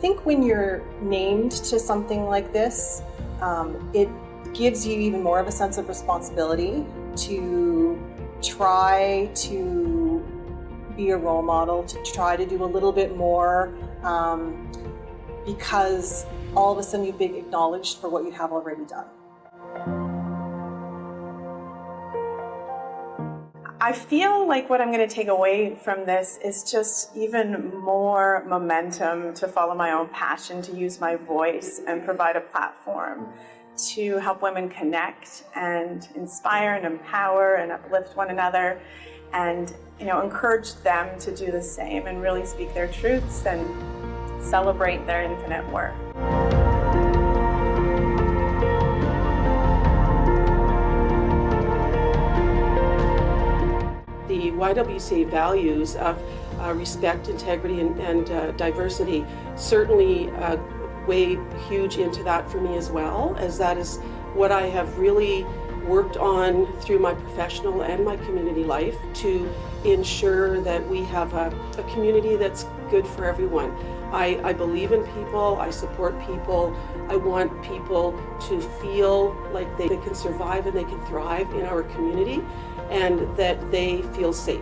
think when you're named to something like this, it gives you even more of a sense of responsibility to try to be a role model, to try to do a little bit more, because all of a sudden you've been acknowledged for what you have already done. I feel like what I'm going to take away from this is just even more momentum to follow my own passion, to use my voice and provide a platform to help women connect and inspire and empower and uplift one another, and encourage them to do the same and really speak their truths and celebrate their infinite worth. The YWCA values of respect, integrity, and diversity certainly weighed huge into that for me as well, as that is what I have really worked on through my professional and my community life to ensure that we have a community that's good for everyone. I believe in people, I support people, I want people to feel like they can survive and they can thrive in our community, and that they feel safe.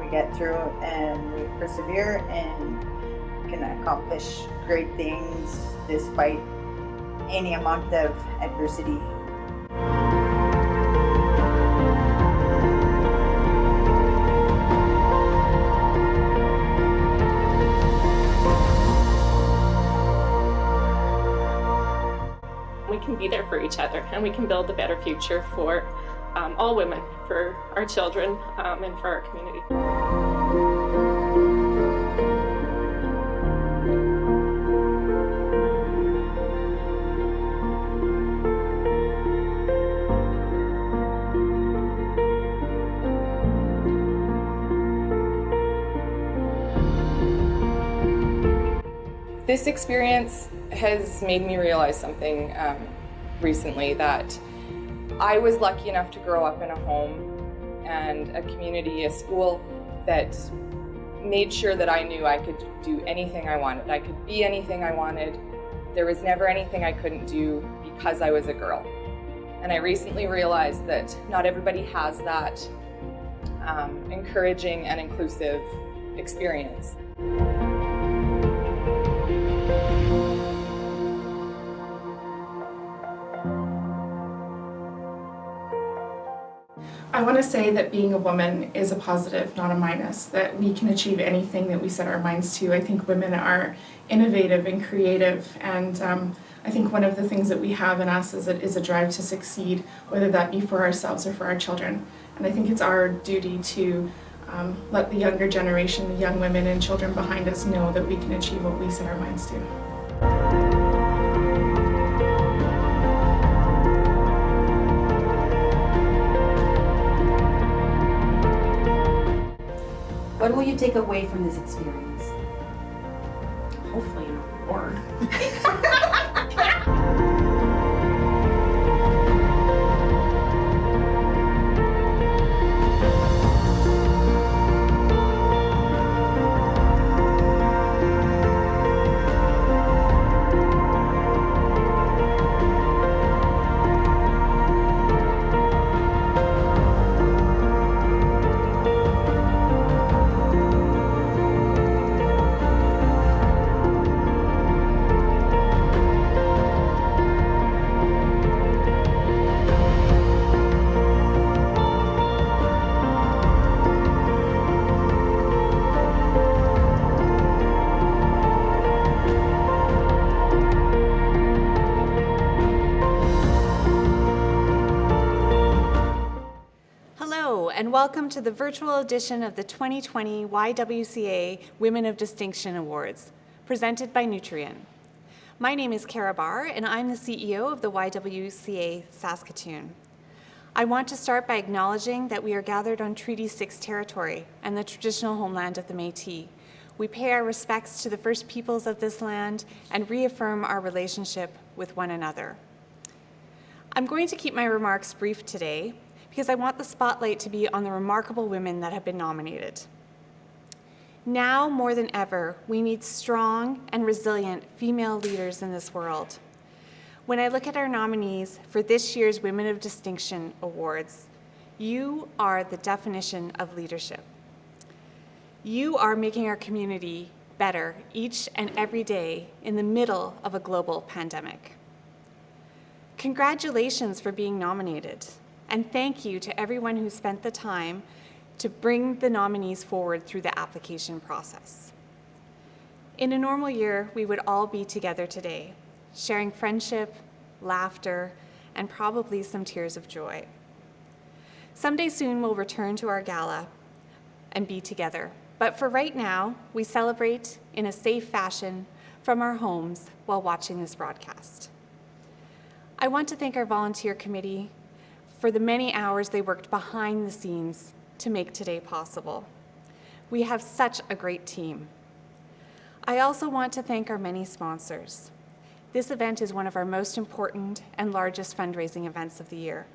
We get through and we persevere and can accomplish great things despite any amount of adversity. We can be there for each other, and we can build a better future for all women, for our children, and for our community. This experience has made me realize something recently, that I was lucky enough to grow up in a home and a community, a school that made sure that I knew I could do anything I wanted. I could be anything I wanted. There was never anything I couldn't do because I was a girl. And I recently realized that not everybody has that encouraging and inclusive experience. I want to say that being a woman is a positive, not a minus, that we can achieve anything that we set our minds to. I think women are innovative and creative, and I think one of the things that we have in us is a drive to succeed, whether that be for ourselves or for our children. And I think it's our duty to let the younger generation, the young women and children behind us know that we can achieve what we set our minds to. What will you take away from this experience? Hopefully an award. And welcome to the virtual edition of the 2020 YWCA Women of Distinction Awards, presented by Nutrien. My name is Kara Barr, and I'm the CEO of the YWCA Saskatoon. I want to start by acknowledging that we are gathered on Treaty 6 territory and the traditional homeland of the Métis. We pay our respects to the First Peoples of this land and reaffirm our relationship with one another. I'm going to keep my remarks brief today because I want the spotlight to be on the remarkable women that have been nominated. Now more than ever, we need strong and resilient female leaders in this world. When I look at our nominees for this year's Women of Distinction Awards, you are the definition of leadership. You are making our community better each and every day in the middle of a global pandemic. Congratulations for being nominated, and thank you to everyone who spent the time to bring the nominees forward through the application process. In a normal year, we would all be together today, sharing friendship, laughter, and probably some tears of joy. Someday soon we'll return to our gala and be together, but for right now, we celebrate in a safe fashion from our homes while watching this broadcast. I want to thank our volunteer committee for the many hours they worked behind the scenes to make today possible. We have such a great team. I also want to thank our many sponsors. This event is one of our most important and largest fundraising events of the year.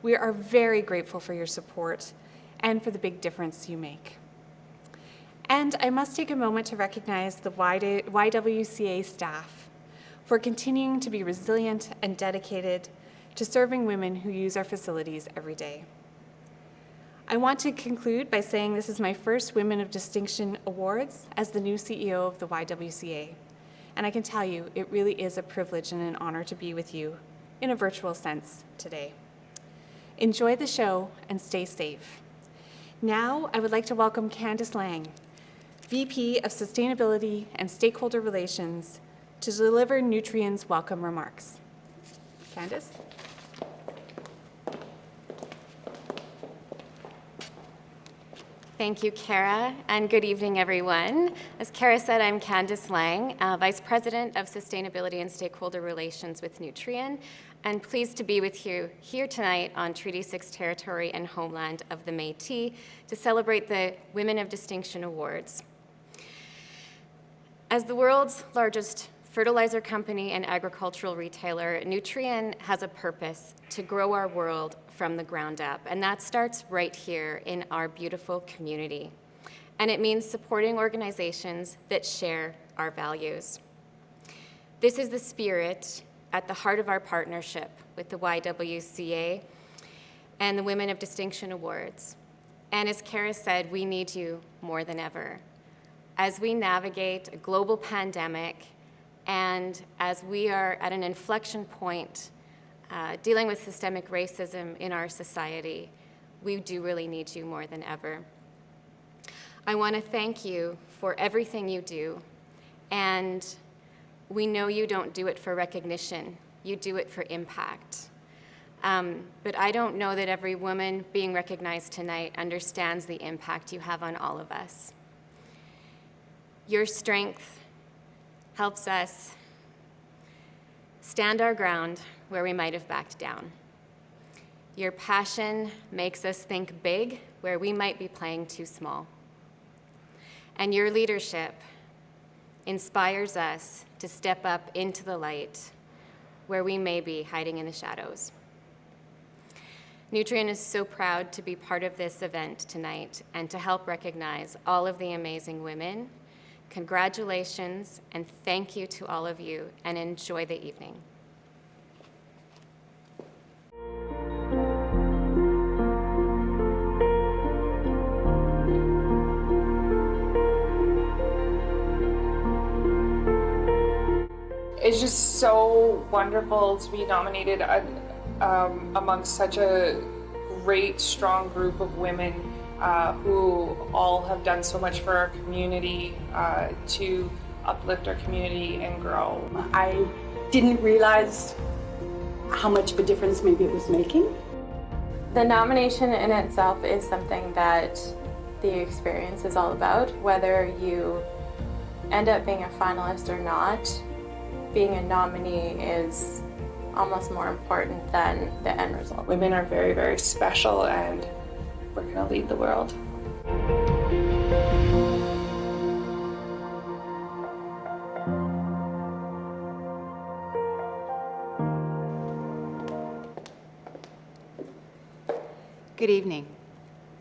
We are very grateful for your support and for the big difference you make. And I must take a moment to recognize the YWCA staff for continuing to be resilient and dedicated to serving women who use our facilities every day. I want to conclude by saying this is my first Women of Distinction Awards as the new CEO of the YWCA. And I can tell you, it really is a privilege and an honor to be with you in a virtual sense today. Enjoy the show and stay safe. Now, I would like to welcome Candice Lang, VP of Sustainability and Stakeholder Relations, to deliver Nutrien's welcome remarks. Candice? Thank you, Kara, and good evening, everyone. As Kara said, I'm Candice Lang, Vice President of Sustainability and Stakeholder Relations with Nutrien, and pleased to be with you here tonight on Treaty 6 territory and homeland of the Métis to celebrate the Women of Distinction Awards. As the world's largest fertilizer company and agricultural retailer, Nutrien has a purpose to grow our world from the ground up, and that starts right here in our beautiful community. And it means supporting organizations that share our values. This is the spirit at the heart of our partnership with the YWCA and the Women of Distinction Awards. And as Kara said, we need you more than ever. As we navigate a global pandemic and as we are at an inflection point dealing with systemic racism in our society, we do really need you more than ever. I want to thank you for everything you do, and we know you don't do it for recognition, you do it for impact. But I don't know that every woman being recognized tonight understands the impact you have on all of us. Your strength helps us stand our ground where we might have backed down. Your passion makes us think big where we might be playing too small. And your leadership inspires us to step up into the light where we may be hiding in the shadows. Nutrien is so proud to be part of this event tonight and to help recognize all of the amazing women. Congratulations and thank you to all of you, and enjoy the evening. It's just so wonderful to be nominated amongst such a great, strong group of women who all have done so much for our community to uplift our community and grow. I didn't realize how much of a difference maybe it was making. The nomination in itself is something that the experience is all about. Whether you end up being a finalist or not, being a nominee is almost more important than the end result. Women are very, very special, and we're going to lead the world. Good evening.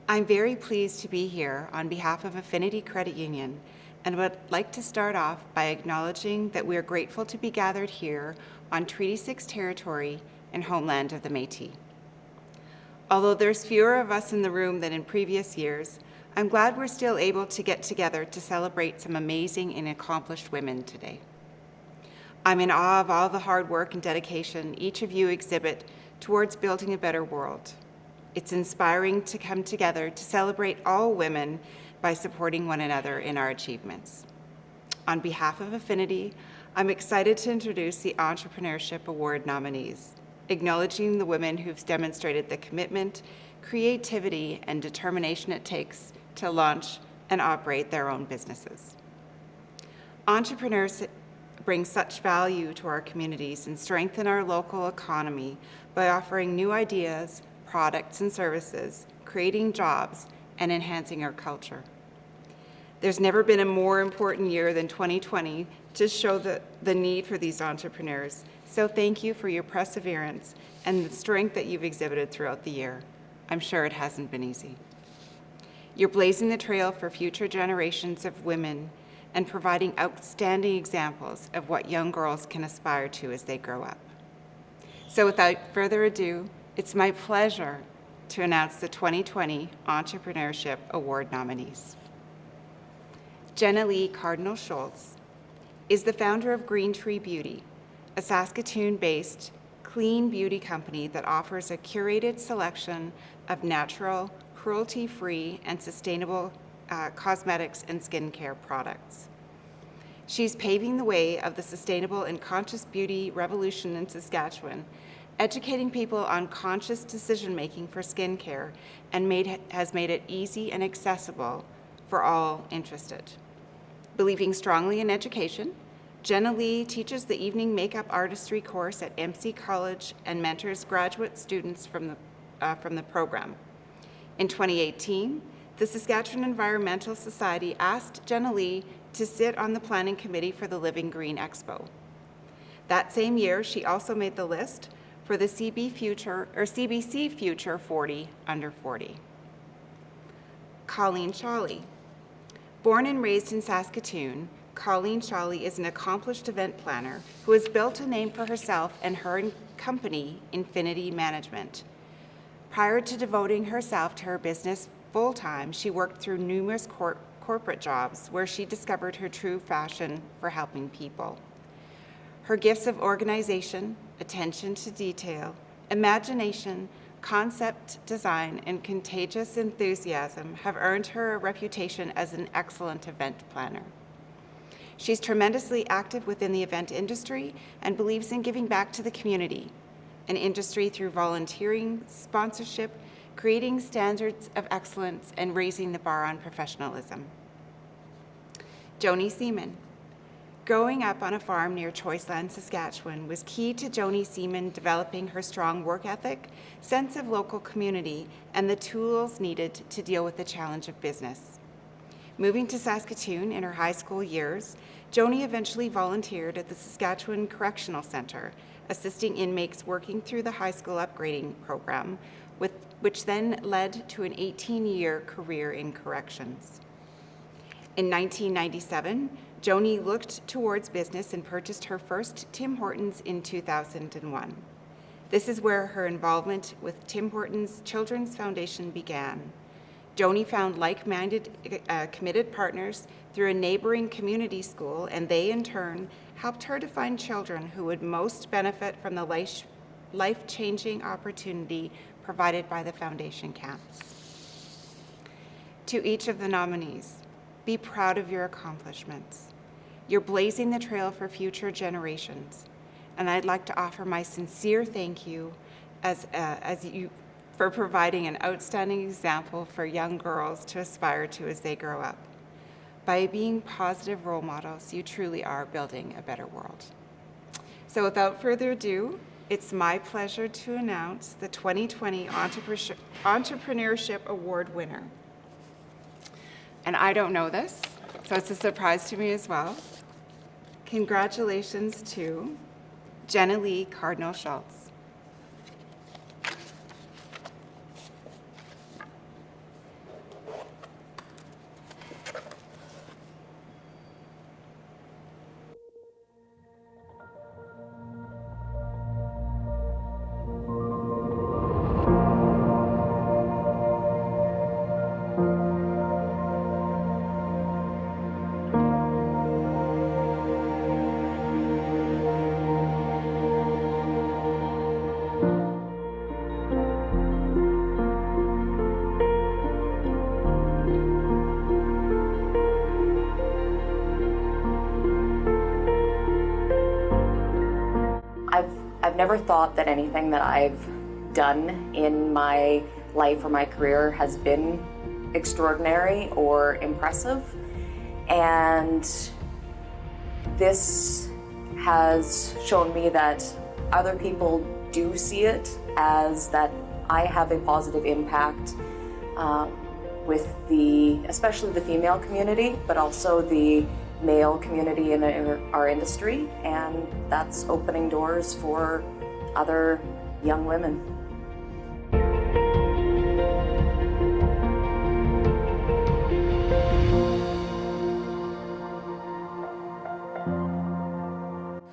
I'm very pleased to be here on behalf of Affinity Credit Union and would like to start off by acknowledging that we are grateful to be gathered here on Treaty 6 territory and homeland of the Métis. Although there's fewer of us in the room than in previous years, I'm glad we're still able to get together to celebrate some amazing and accomplished women today. I'm in awe of all the hard work and dedication each of you exhibit towards building a better world. It's inspiring to come together to celebrate all women by supporting one another in our achievements. On behalf of Affinity, I'm excited to introduce the Entrepreneurship Award nominees, acknowledging the women who've demonstrated the commitment, creativity, and determination it takes to launch and operate their own businesses. Entrepreneurs bring such value to our communities and strengthen our local economy by offering new ideas, products and services, creating jobs, and enhancing our culture. There's never been a more important year than 2020 to show the need for these entrepreneurs, so thank you for your perseverance and the strength that you've exhibited throughout the year. I'm sure it hasn't been easy. You're blazing the trail for future generations of women and providing outstanding examples of what young girls can aspire to as they grow up. So without further ado, it's my pleasure to announce the 2020 Entrepreneurship Award nominees. Jenna Lee Cardinal Schultz is the founder of Green Tree Beauty, a Saskatoon-based clean beauty company that offers a curated selection of natural, cruelty-free, and sustainable cosmetics and skincare products. She's paving the way of the sustainable and conscious beauty revolution in Saskatchewan, educating people on conscious decision-making for skincare, and has made it easy and accessible for all interested. Believing strongly in education, Jenna Lee teaches the evening makeup artistry course at MC College and mentors graduate students from the program. In 2018, the Saskatchewan Environmental Society asked Jenna Lee to sit on the planning committee for the Living Green Expo. That same year, she also made the list for the CBC Future 40 Under 40. Colleen Shawley. Born and raised in Saskatoon, Colleen Shawley is an accomplished event planner who has built a name for herself and her company, Infinity Management. Prior to devoting herself to her business full-time, she worked through numerous corporate jobs where she discovered her true passion for helping people. Her gifts of organization, attention to detail, imagination, concept design, and contagious enthusiasm have earned her a reputation as an excellent event planner. She's tremendously active within the event industry and believes in giving back to the community, an industry through volunteering, sponsorship, creating standards of excellence, and raising the bar on professionalism. Joni Seaman. Growing up on a farm near Choiceland, Saskatchewan was key to Joni Seaman developing her strong work ethic, sense of local community, and the tools needed to deal with the challenge of business. Moving to Saskatoon in her high school years, Joni eventually volunteered at the Saskatchewan Correctional Centre, assisting inmates working through the high school upgrading program, which then led to an 18-year career in corrections. In 1997, Joni looked towards business and purchased her first Tim Hortons in 2001. This is where her involvement with Tim Hortons Children's Foundation began. Joni found like-minded, committed partners through a neighboring community school, and they, in turn, helped her to find children who would most benefit from the life-changing opportunity provided by the foundation camps. To each of the nominees, be proud of your accomplishments. You're blazing the trail for future generations, and I'd like to offer my sincere thank you for providing an outstanding example for young girls to aspire to as they grow up. By being positive role models, you truly are building a better world. So without further ado, it's my pleasure to announce the 2020 Entrepreneurship Award winner. And I don't know this, so it's a surprise to me as well. Congratulations to Jenna Lee Cardinal Schultz. I've never thought that anything that I've done in my life or my career has been extraordinary or impressive. And this has shown me that other people do see it as that I have a positive impact with especially the female community, but also the male community in our industry, and that's opening doors for other young women.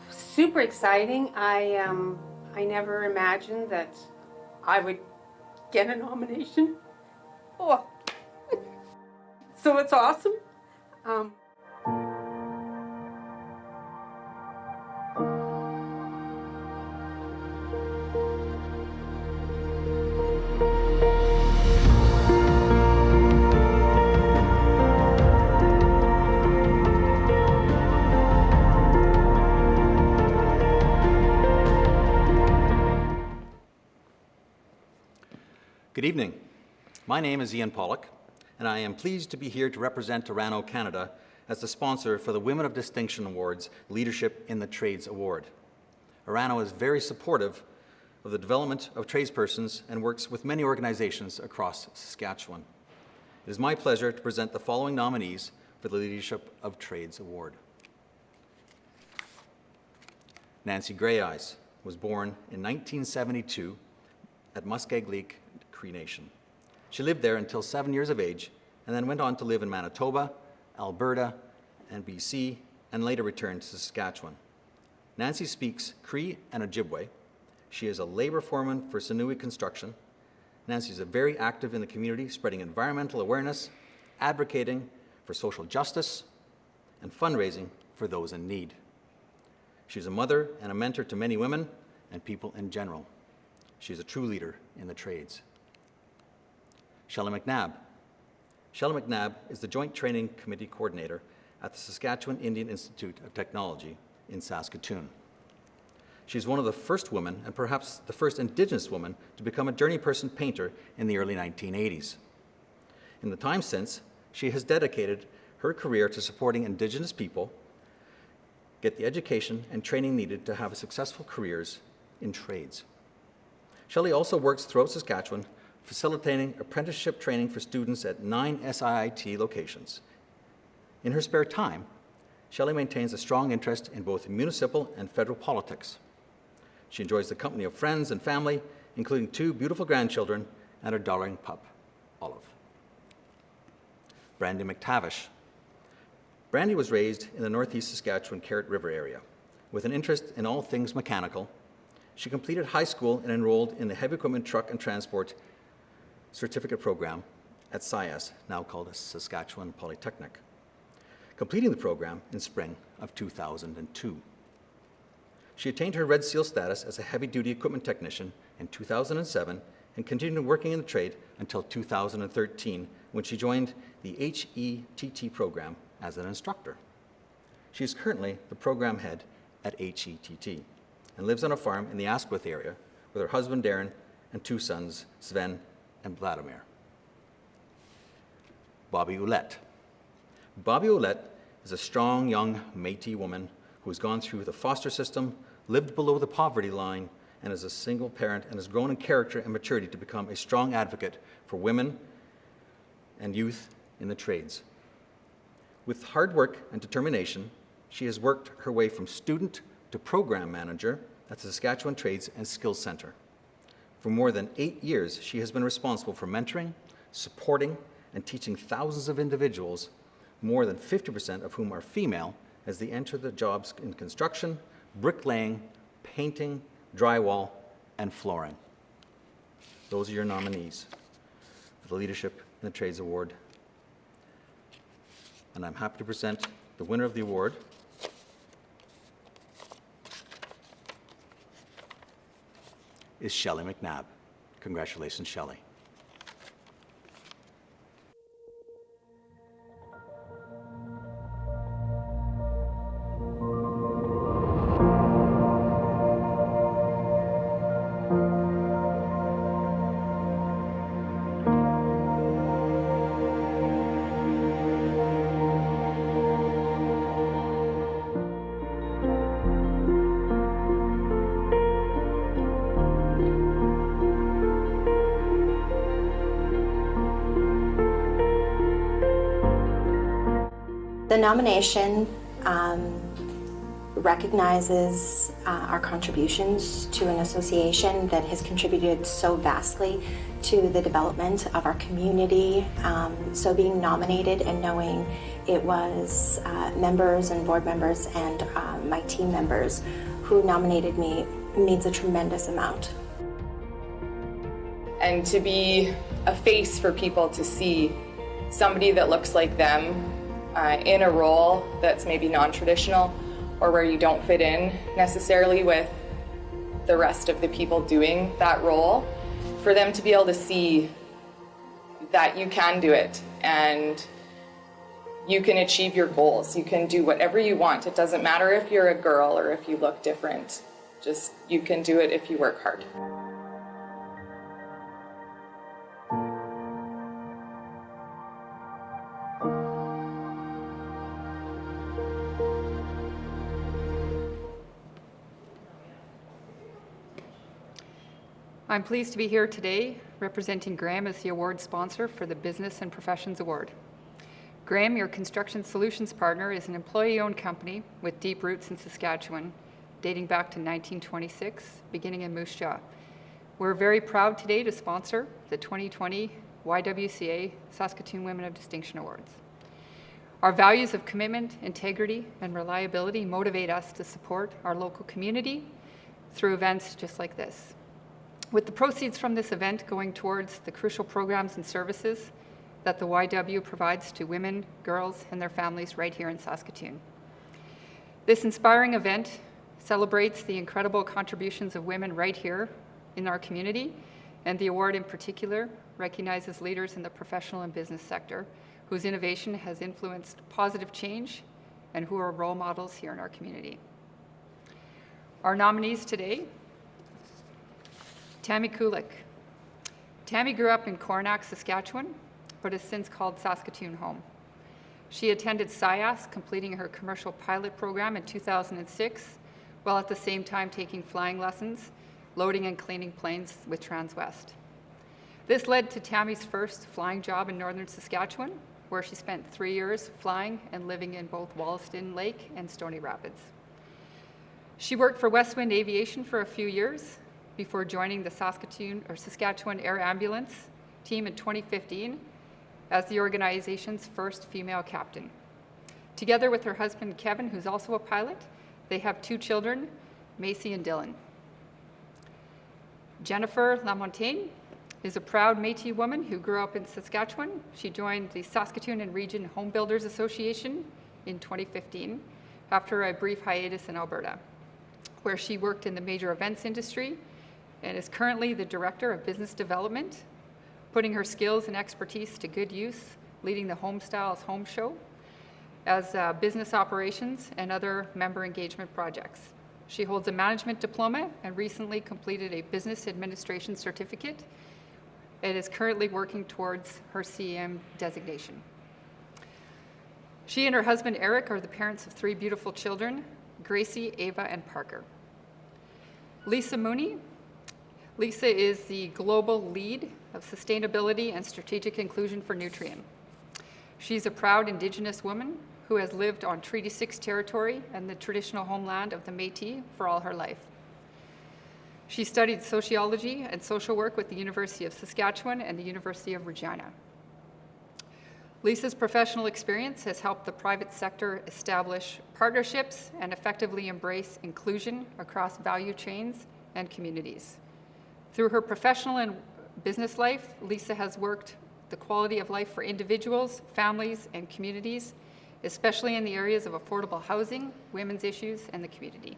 Super exciting. I never imagined that I would get a nomination. Oh, so it's awesome. Good evening. My name is Ian Pollock, and I am pleased to be here to represent Orano, Canada as the sponsor for the Women of Distinction Awards Leadership in the Trades Award. Orano is very supportive of the development of tradespersons and works with many organizations across Saskatchewan. It is my pleasure to present the following nominees for the Leadership of Trades Award. Nancy Grey Eyes was born in 1972 at Muskeg Cree Nation. She lived there until 7 years of age and then went on to live in Manitoba, Alberta, and BC, and later returned to Saskatchewan. Nancy speaks Cree and Ojibwe. She is a labor foreman for Sinui Construction. Nancy is very active in the community, spreading environmental awareness, advocating for social justice, and fundraising for those in need. She's a mother and a mentor to many women and people in general. She is a true leader in the trades. Shelley McNabb. Shelley McNabb is the Joint Training Committee Coordinator at the Saskatchewan Indian Institute of Technology in Saskatoon. She's one of the first women, and perhaps the first Indigenous woman, to become a journeyperson painter in the early 1980s. In the time since, she has dedicated her career to supporting Indigenous people get the education and training needed to have successful careers in trades. Shelley also works throughout Saskatchewan, facilitating apprenticeship training for students at 9 SIIT locations. In her spare time, Shelley maintains a strong interest in both municipal and federal politics. She enjoys the company of friends and family, including 2 beautiful grandchildren and her darling pup, Olive. Brandy McTavish. Brandy was raised in the northeast Saskatchewan Carrot River area. With an interest in all things mechanical, she completed high school and enrolled in the Heavy Equipment Truck and Transport Certificate Program at SIAS, now called Saskatchewan Polytechnic, completing the program in spring of 2002. She attained her Red Seal status as a heavy-duty equipment technician in 2007 and continued working in the trade until 2013, when she joined the HETT program as an instructor. She is currently the program head at HETT and lives on a farm in the Asquith area with her husband Darren and 2 sons, Sven and Vladimir. Bobby Ouellette. Bobby Ouellette is a strong young Métis woman who has gone through the foster system, lived below the poverty line, and as a single parent, and has grown in character and maturity to become a strong advocate for women and youth in the trades. With hard work and determination, she has worked her way from student to program manager at the Saskatchewan Trades and Skills Centre. For more than 8 years, she has been responsible for mentoring, supporting, and teaching thousands of individuals, more than 50% of whom are female, as they enter the jobs in construction, bricklaying, painting, drywall, and flooring. Those are your nominees for the Leadership in the Trades Award. And I'm happy to present the winner of the award, is Shelley McNabb. Congratulations, Shelley. The nomination recognizes our contributions to an association that has contributed so vastly to the development of our community. So being nominated and knowing it was members and board members and my team members who nominated me means a tremendous amount. And to be a face for people to see somebody that looks like them in a role that's maybe non-traditional or where you don't fit in necessarily with the rest of the people doing that role, for them to be able to see that you can do it and you can achieve your goals. You can do whatever you want. It doesn't matter if you're a girl or if you look different. Just you can do it if you work hard. I'm pleased to be here today representing Graham as the award sponsor for the Business and Professions Award. Graham, your construction solutions partner, is an employee-owned company with deep roots in Saskatchewan, dating back to 1926, beginning in Moose Jaw. We're very proud today to sponsor the 2020 YWCA Saskatoon Women of Distinction Awards. Our values of commitment, integrity, and reliability motivate us to support our local community through events just like this. With the proceeds from this event going towards the crucial programs and services that the YW provides to women, girls, and their families right here in Saskatoon. This inspiring event celebrates the incredible contributions of women right here in our community, and the award in particular recognizes leaders in the professional and business sector whose innovation has influenced positive change and who are role models here in our community. Our nominees today: Tammy Kulik. Tammy grew up in Coronach, Saskatchewan, but has since called Saskatoon home. She attended SIAS, completing her commercial pilot program in 2006, while at the same time taking flying lessons, loading and cleaning planes with Transwest. This led to Tammy's first flying job in northern Saskatchewan, where she spent 3 years flying and living in both Wollaston Lake and Stony Rapids. She worked for Westwind Aviation for a few years, before joining the Saskatchewan Air Ambulance team in 2015 as the organization's first female captain. Together with her husband, Kevin, who's also a pilot, they have 2 children, Macy and Dylan. Jennifer Lamontagne is a proud Métis woman who grew up in Saskatchewan. She joined the Saskatoon and Region Home Builders Association in 2015 after a brief hiatus in Alberta, where she worked in the major events industry and is currently the Director of Business Development, putting her skills and expertise to good use, leading the Home Styles Home Show as business operations and other member engagement projects. She holds a management diploma and recently completed a business administration certificate and is currently working towards her CEM designation. She and her husband Eric are the parents of 3 beautiful children, Gracie, Ava, and Parker. Lisa Mooney Lisa is the global lead of sustainability and strategic inclusion for Nutrien. She's a proud Indigenous woman who has lived on Treaty 6 territory and the traditional homeland of the Métis for all her life. She studied sociology and social work with the University of Saskatchewan and the University of Regina. Lisa's professional experience has helped the private sector establish partnerships and effectively embrace inclusion across value chains and communities. Through her professional and business life, Lisa has worked the quality of life for individuals, families, and communities, especially in the areas of affordable housing, women's issues, and the community.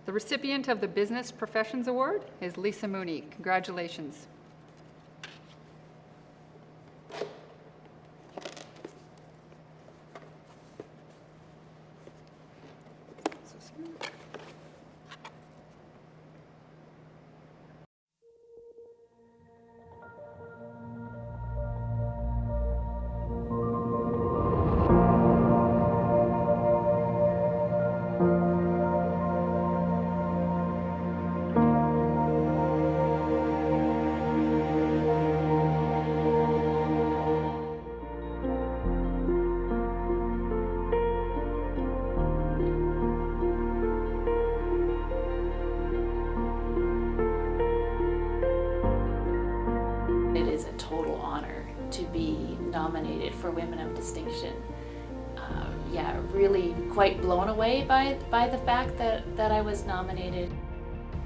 The recipient of the Business Professions Award is Lisa Mooney. Congratulations. It is a total honor to be nominated for Women of Distinction. Really quite blown away by the fact that I was nominated.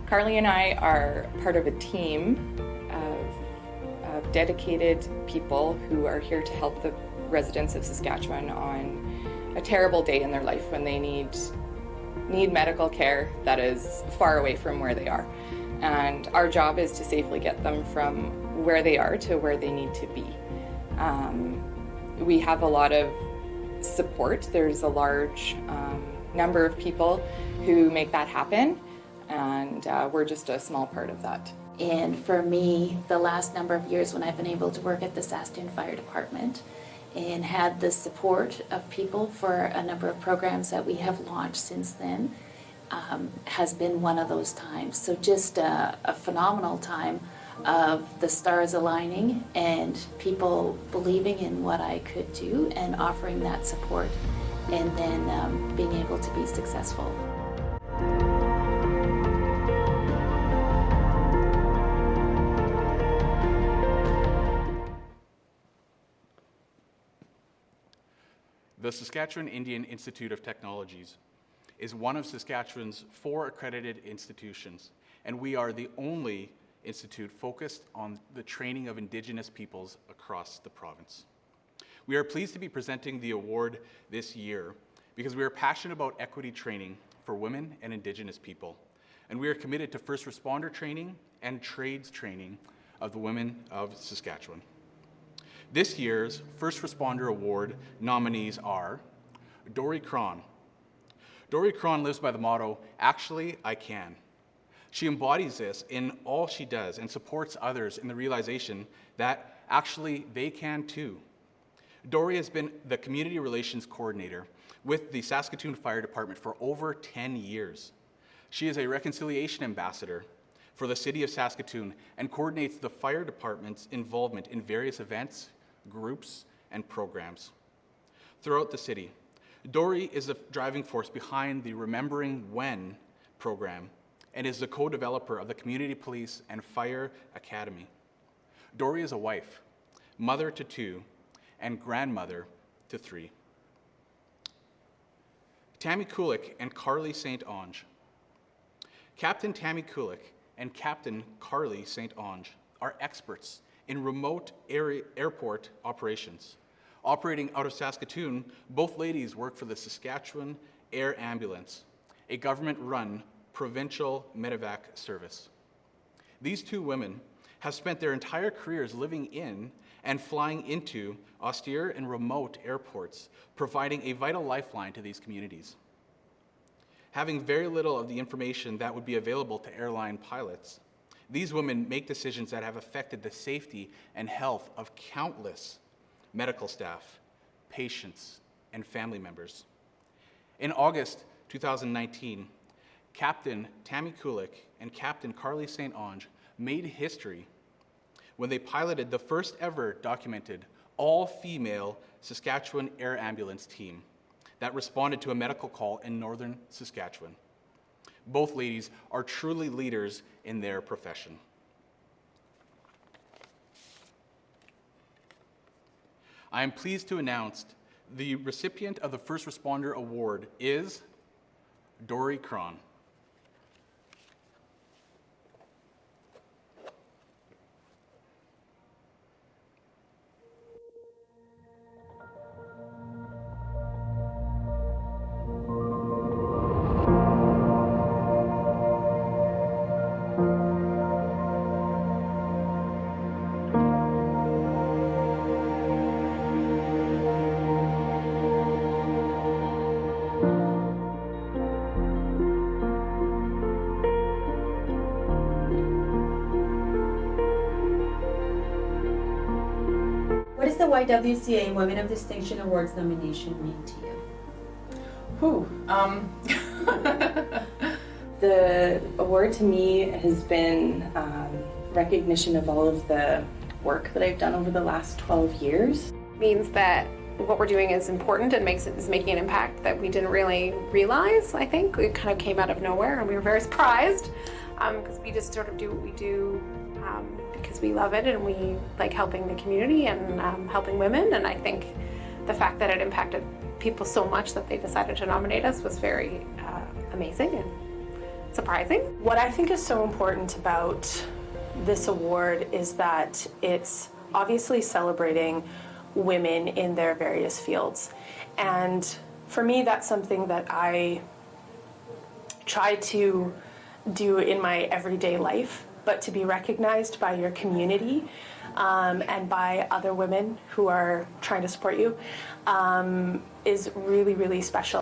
Carly and I are part of a team of dedicated people who are here to help the residents of Saskatchewan on a terrible day in their life when they need medical care that is far away from where they are. And our job is to safely get them from where they are to where they need to be. We have a lot of support. There's a large number of people who make that happen, and we're just a small part of that. And for me, the last number of years when I've been able to work at the Saskatoon Fire Department and had the support of people for a number of programs that we have launched since then, has been one of those times. So just a phenomenal time of the stars aligning and people believing in what I could do and offering that support, and then being able to be successful. The Saskatchewan Indian Institute of Technologies is one of Saskatchewan's 4 accredited institutions, and we are the only institute focused on the training of Indigenous peoples across the province. We are pleased to be presenting the award this year because we are passionate about equity training for women and Indigenous people, and we are committed to first responder training and trades training of the women of Saskatchewan. This year's First Responder Award nominees are Dory Cron. Dory Cron lives by the motto, "Actually, I can." She embodies this in all she does and supports others in the realization that actually they can too. Dory has been the Community Relations Coordinator with the Saskatoon Fire Department for over 10 years. She is a Reconciliation Ambassador for the City of Saskatoon and coordinates the Fire Department's involvement in various events, groups, and programs throughout the city. Dory is the driving force behind the Remembering When program and is the co-developer of the Community Police and Fire Academy. Dory is a wife, mother to 2, and grandmother to 3. Tammy Kulik and Carly St. Ange. Captain Tammy Kulik and Captain Carly St. Ange are experts in remote airport operations. Operating out of Saskatoon, both ladies work for the Saskatchewan Air Ambulance, a government-run provincial medevac service. These 2 women have spent their entire careers living in and flying into austere and remote airports, providing a vital lifeline to these communities. Having very little of the information that would be available to airline pilots, these women make decisions that have affected the safety and health of countless medical staff, patients, and family members. In August 2019, Captain Tammy Kulik and Captain Carly St. Onge made history when they piloted the first ever documented all-female Saskatchewan air ambulance team that responded to a medical call in northern Saskatchewan. Both ladies are truly leaders in their profession. I am pleased to announce the recipient of the First Responder Award is Dory Cron. What does the YWCA Women of Distinction Awards nomination mean to you? The award to me has been recognition of all of the work that I've done over the last 12 years. Means that what we're doing is important and is making an impact that we didn't really realize, I think. It kind of came out of nowhere and we were very surprised because we just sort of do what we do because we love it and we like helping the community and helping women. And I think the fact that it impacted people so much that they decided to nominate us was very amazing and surprising. What I think is so important about this award is that it's obviously celebrating women in their various fields. And for me, that's something that I try to do in my everyday life, but to be recognized by your community and by other women who are trying to support you is really, really special.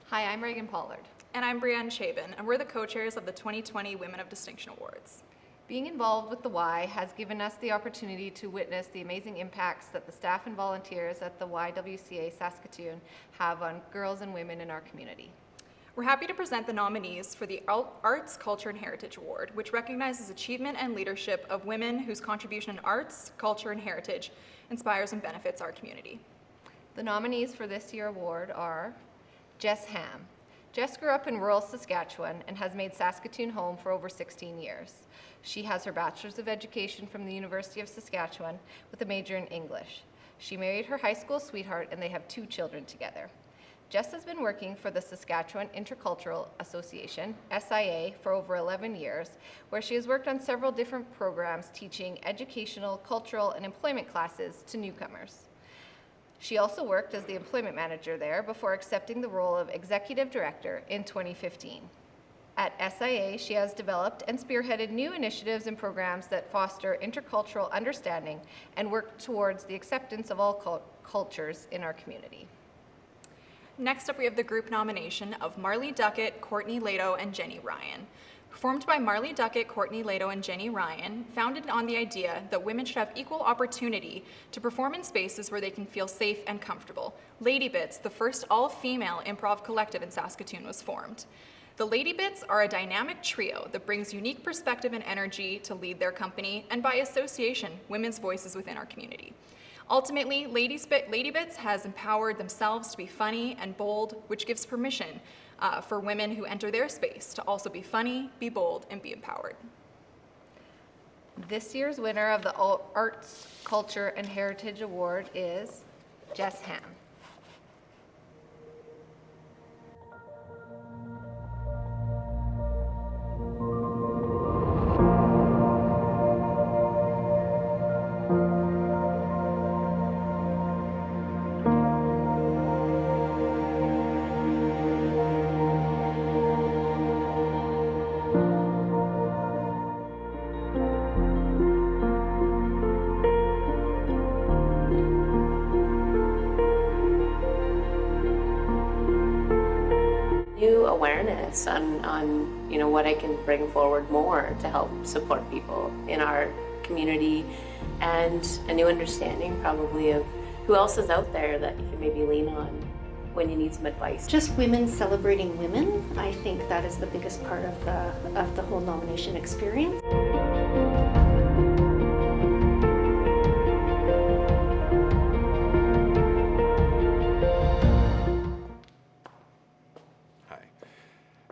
Hi, I'm Reagan Pollard. And I'm Brianne Chabin, and we're the co-chairs of the 2020 Women of Distinction Awards. Being involved with the Y has given us the opportunity to witness the amazing impacts that the staff and volunteers at the YWCA Saskatoon have on girls and women in our community. We're happy to present the nominees for the Arts, Culture, and Heritage Award, which recognizes achievement and leadership of women whose contribution in arts, culture, and heritage inspires and benefits our community. The nominees for this year's award are Jess Ham. Jess grew up in rural Saskatchewan and has made Saskatoon home for over 16 years. She has her Bachelor's of Education from the University of Saskatchewan with a major in English. She married her high school sweetheart and they have 2 children together. Jess has been working for the Saskatchewan Intercultural Association, SIA, for over 11 years, where she has worked on several different programs teaching educational, cultural, and employment classes to newcomers. She also worked as the employment manager there before accepting the role of executive director in 2015. At SIA, she has developed and spearheaded new initiatives and programs that foster intercultural understanding and work towards the acceptance of all cultures in our community. Next up, we have the group nomination of Marley Duckett, Courtney Lato, and Jenny Ryan. Formed by Marley Duckett, Courtney Lato, and Jenny Ryan, founded on the idea that women should have equal opportunity to perform in spaces where they can feel safe and comfortable. Lady Bits, the first all-female improv collective in Saskatoon, was formed. The Lady Bits are a dynamic trio that brings unique perspective and energy to lead their company, and by association, women's voices within our community. Ultimately, Lady Bits has empowered themselves to be funny and bold, which gives permission for women who enter their space to also be funny, be bold, and be empowered. This year's winner of the Arts, Culture, and Heritage Award is Jess Ham. awareness on you know, what I can bring forward more to help support people in our community, and a new understanding probably of who else is out there that you can maybe lean on when you need some advice. Just women celebrating women, I think that is the biggest part of the whole nomination experience.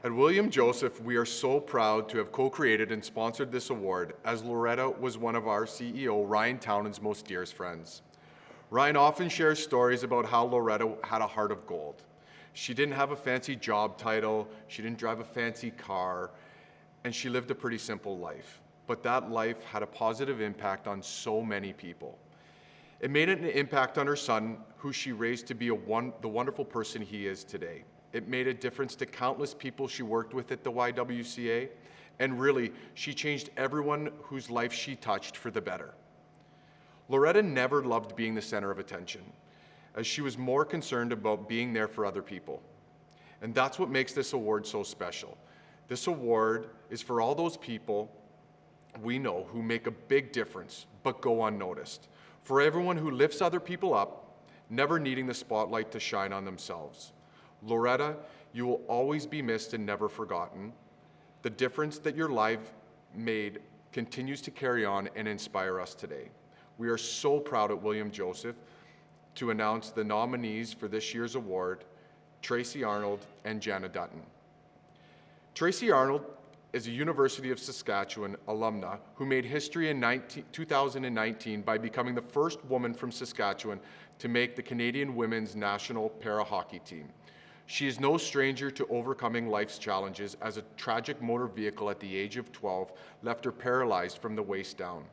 At William Joseph, we are so proud to have co-created and sponsored this award, as Loretta was one of our CEO, Ryan Townend's most dearest friends. Ryan often shares stories about how Loretta had a heart of gold. She didn't have a fancy job title, she didn't drive a fancy car, and she lived a pretty simple life. But that life had a positive impact on so many people. It made an impact on her son, who she raised to be the wonderful person he is today. It made a difference to countless people she worked with at the YWCA, and really, she changed everyone whose life she touched for the better. Loretta never loved being the center of attention, as she was more concerned about being there for other people. And that's what makes this award so special. This award is for all those people we know who make a big difference, but go unnoticed. For everyone who lifts other people up, never needing the spotlight to shine on themselves. Loretta, you will always be missed and never forgotten. The difference that your life made continues to carry on and inspire us today. We are so proud at William Joseph to announce the nominees for this year's award, Tracy Arnold and Jana Dutton. Tracy Arnold is a University of Saskatchewan alumna who made history in 2019 by becoming the first woman from Saskatchewan to make the Canadian women's national para-hockey team. She is no stranger to overcoming life's challenges, as a tragic motor vehicle at the age of 12 left her paralyzed from the waist down.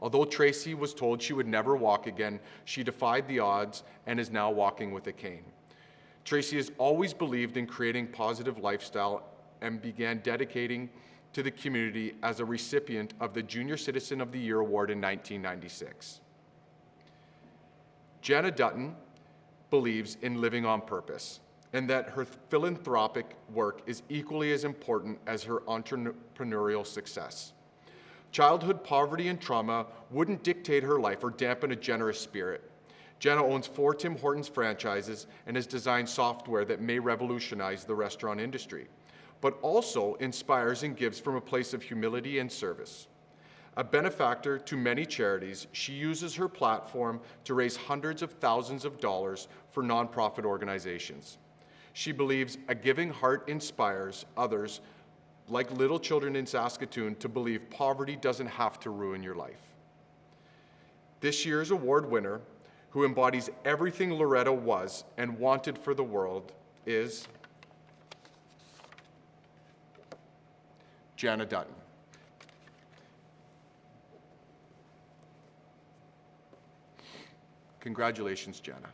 Although Tracy was told she would never walk again, she defied the odds and is now walking with a cane. Tracy has always believed in creating positive lifestyle and began dedicating to the community as a recipient of the Junior Citizen of the Year Award in 1996. Jana Dutton believes in living on purpose, and that her philanthropic work is equally as important as her entrepreneurial success. Childhood poverty and trauma wouldn't dictate her life or dampen a generous spirit. Jana owns 4 Tim Hortons franchises and has designed software that may revolutionize the restaurant industry, but also inspires and gives from a place of humility and service. A benefactor to many charities, she uses her platform to raise hundreds of thousands of dollars for nonprofit organizations. She believes a giving heart inspires others, like little children in Saskatoon, to believe poverty doesn't have to ruin your life. This year's award winner, who embodies everything Loretta was and wanted for the world, is Jana Dutton. Congratulations, Jana.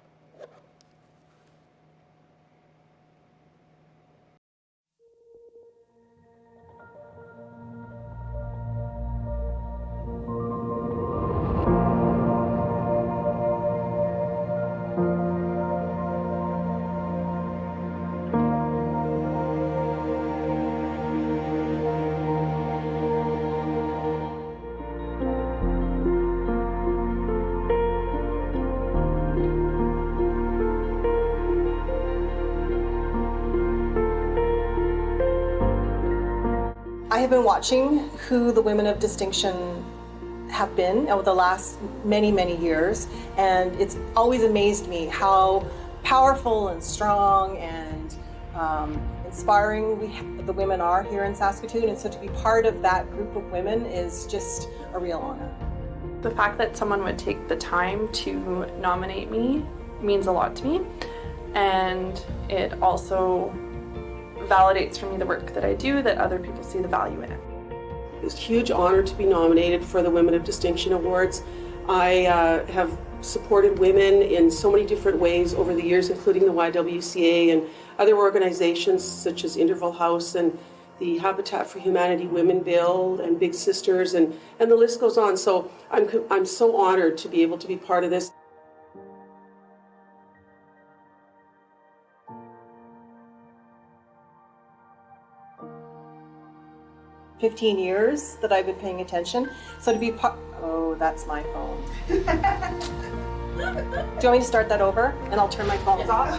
I have been watching who the women of distinction have been over the last many, many years, and it's always amazed me how powerful and strong and inspiring the women are here in Saskatoon, and so to be part of that group of women is just a real honor. The fact that someone would take the time to nominate me means a lot to me, and it also validates for me the work that I do, that other people see the value in it. It's a huge honor to be nominated for the Women of Distinction Awards. I have supported women in so many different ways over the years, including the YWCA and other organizations such as Interval House and the Habitat for Humanity Women Bill and Big Sisters, and the list goes on. So I'm so honored to be able to be part of this. 15 years that I've been paying attention. So to be oh, that's my phone. Do you want me to start that over and I'll turn my phones off?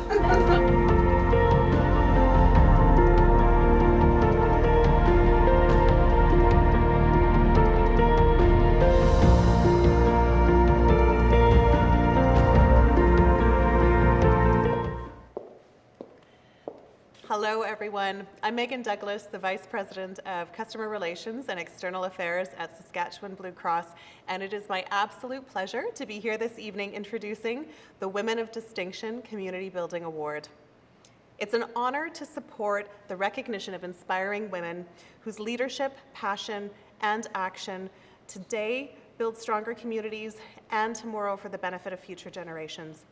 Hello, everyone. I'm Megan Douglas, the Vice President of Customer Relations and External Affairs at Saskatchewan Blue Cross, and it is my absolute pleasure to be here this evening introducing the Women of Distinction Community Building Award. It's an honor to support the recognition of inspiring women whose leadership, passion, and action today build stronger communities and tomorrow for the benefit of future generations.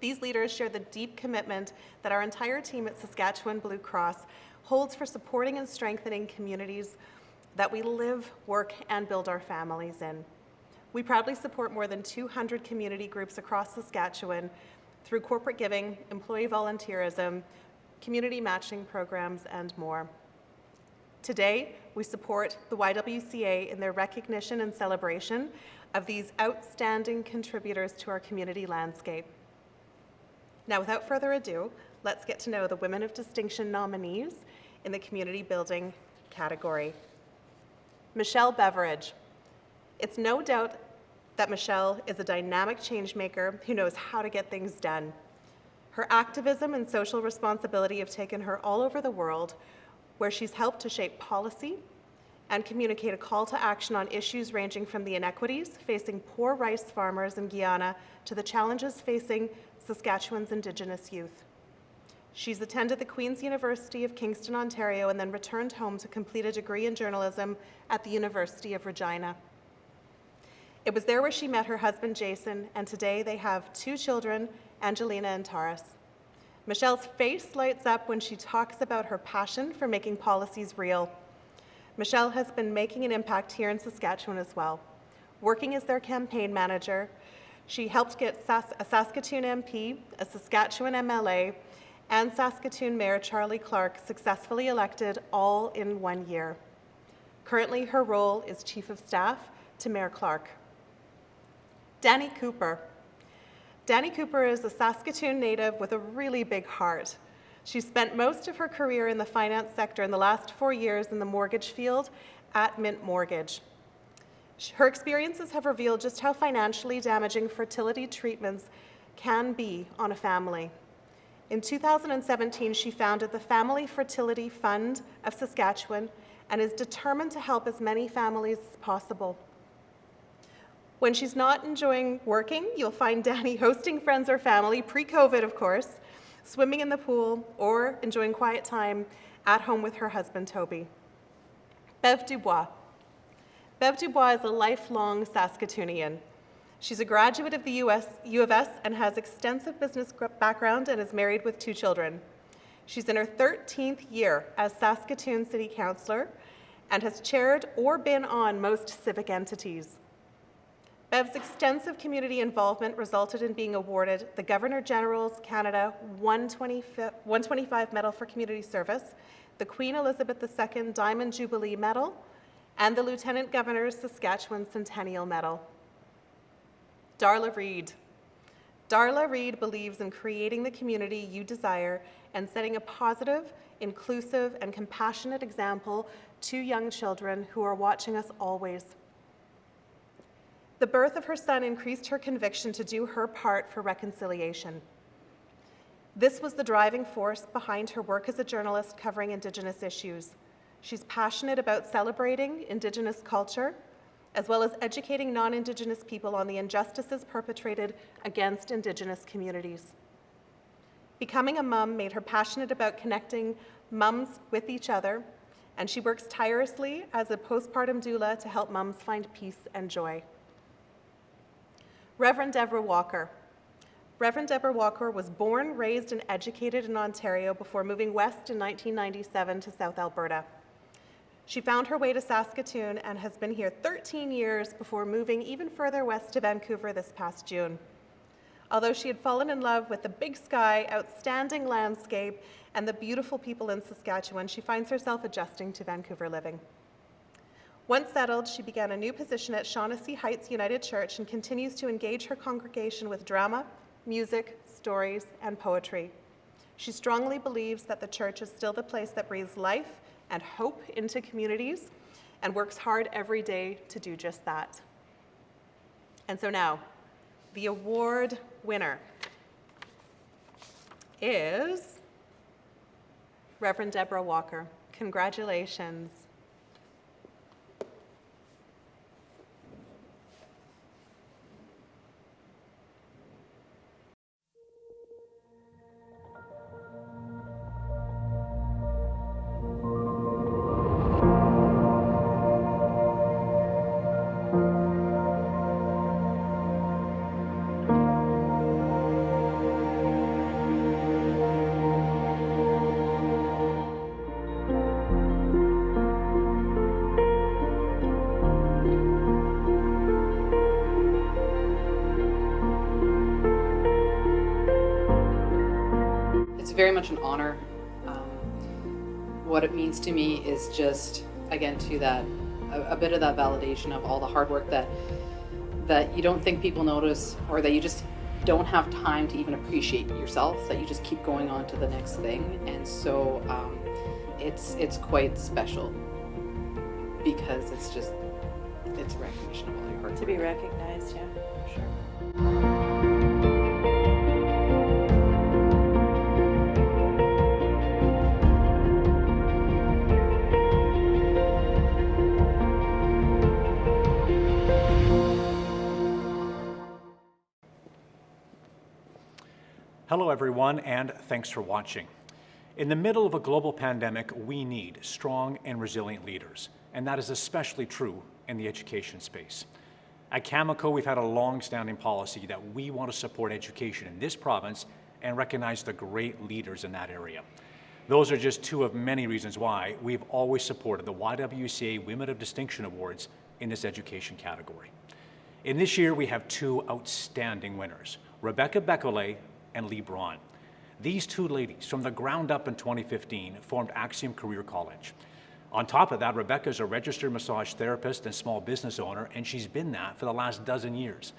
These leaders share the deep commitment that our entire team at Saskatchewan Blue Cross holds for supporting and strengthening communities that we live, work, and build our families in. We proudly support more than 200 community groups across Saskatchewan through corporate giving, employee volunteerism, community matching programs, and more. Today, we support the YWCA in their recognition and celebration of these outstanding contributors to our community landscape. Now, without further ado, let's get to know the Women of Distinction nominees in the community building category. Michelle Beveridge. It's no doubt that Michelle is a dynamic change maker who knows how to get things done. Her activism and social responsibility have taken her all over the world, where she's helped to shape policy and communicate a call to action on issues ranging from the inequities facing poor rice farmers in Guyana to the challenges facing Saskatchewan's Indigenous youth. She's attended the Queen's University of Kingston, Ontario, and then returned home to complete a degree in journalism at the University of Regina. It was there where she met her husband, Jason, and today they have 2 children, Angelina and Taurus. Michelle's face lights up when she talks about her passion for making policies real. Michelle has been making an impact here in Saskatchewan as well. Working as their campaign manager, she helped get a Saskatoon MP, a Saskatchewan MLA, and Saskatoon Mayor Charlie Clark successfully elected all in 1 year. Currently, her role is Chief of Staff to Mayor Clark. Dani Cooper. Dani Cooper is a Saskatoon native with a really big heart. She spent most of her career in the finance sector and the last 4 years in the mortgage field at Mint Mortgage. Her experiences have revealed just how financially damaging fertility treatments can be on a family. In 2017, she founded the Family Fertility Fund of Saskatchewan and is determined to help as many families as possible. When she's not enjoying working, you'll find Dani hosting friends or family, pre-COVID of course, swimming in the pool, or enjoying quiet time at home with her husband, Toby. Bev Dubois. Bev Dubois is a lifelong Saskatoonian. She's a graduate of the U of S and has extensive business background and is married with 2 children. She's in her 13th year as Saskatoon City Councillor and has chaired or been on most civic entities. Bev's extensive community involvement resulted in being awarded the Governor-General's Canada 125 Medal for Community Service, the Queen Elizabeth II Diamond Jubilee Medal, and the Lieutenant Governor's Saskatchewan Centennial Medal. Darla Reed. Darla Reed believes in creating the community you desire and setting a positive, inclusive, and compassionate example to young children who are watching us always. The birth of her son increased her conviction to do her part for reconciliation. This was the driving force behind her work as a journalist covering Indigenous issues. She's passionate about celebrating Indigenous culture, as well as educating non-Indigenous people on the injustices perpetrated against Indigenous communities. Becoming a mom made her passionate about connecting mums with each other, and she works tirelessly as a postpartum doula to help mums find peace and joy. Reverend Deborah Walker. Reverend Deborah Walker was born, raised, and educated in Ontario before moving west in 1997 to South Alberta. She found her way to Saskatoon and has been here 13 years before moving even further west to Vancouver this past June. Although she had fallen in love with the big sky, outstanding landscape, and the beautiful people in Saskatchewan, she finds herself adjusting to Vancouver living. Once settled, she began a new position at Shaughnessy Heights United Church and continues to engage her congregation with drama, music, stories, and poetry. She strongly believes that the church is still the place that breathes life and hope into communities and works hard every day to do just that. And so now, the award winner is Reverend Deborah Walker. Congratulations. Very much an honor. What it means to me is just, again, to that a bit of that validation of all the hard work that you don't think people notice, or that you just don't have time to even appreciate yourself, that you just keep going on to the next thing. And so it's quite special because it's a recognition of all your hard work. To be recognized, yeah, for sure. Hello everyone, and thanks for watching. In the middle of a global pandemic, we need strong and resilient leaders, and that is especially true in the education space. At Cameco, we've had a long-standing policy that we want to support education in this province and recognize the great leaders in that area. Those are just two of many reasons why we've always supported the YWCA Women of Distinction Awards in this education category. In this year, we have two outstanding winners, Rebecca Becole and Lee Braun. These two ladies, from the ground up in 2015, formed Axiom Career College. On top of that, Rebecca is a registered massage therapist and small business owner, and she's been that for the last dozen years.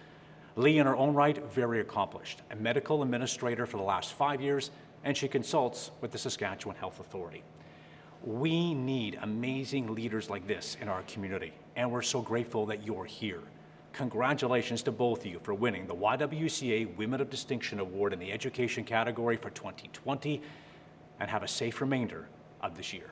Lee, in her own right, very accomplished, a medical administrator for the last 5 years, and she consults with the Saskatchewan Health Authority. We need amazing leaders like this in our community, and we're so grateful that you're here. Congratulations to both of you for winning the YWCA Women of Distinction Award in the education category for 2020, and have a safe remainder of this year.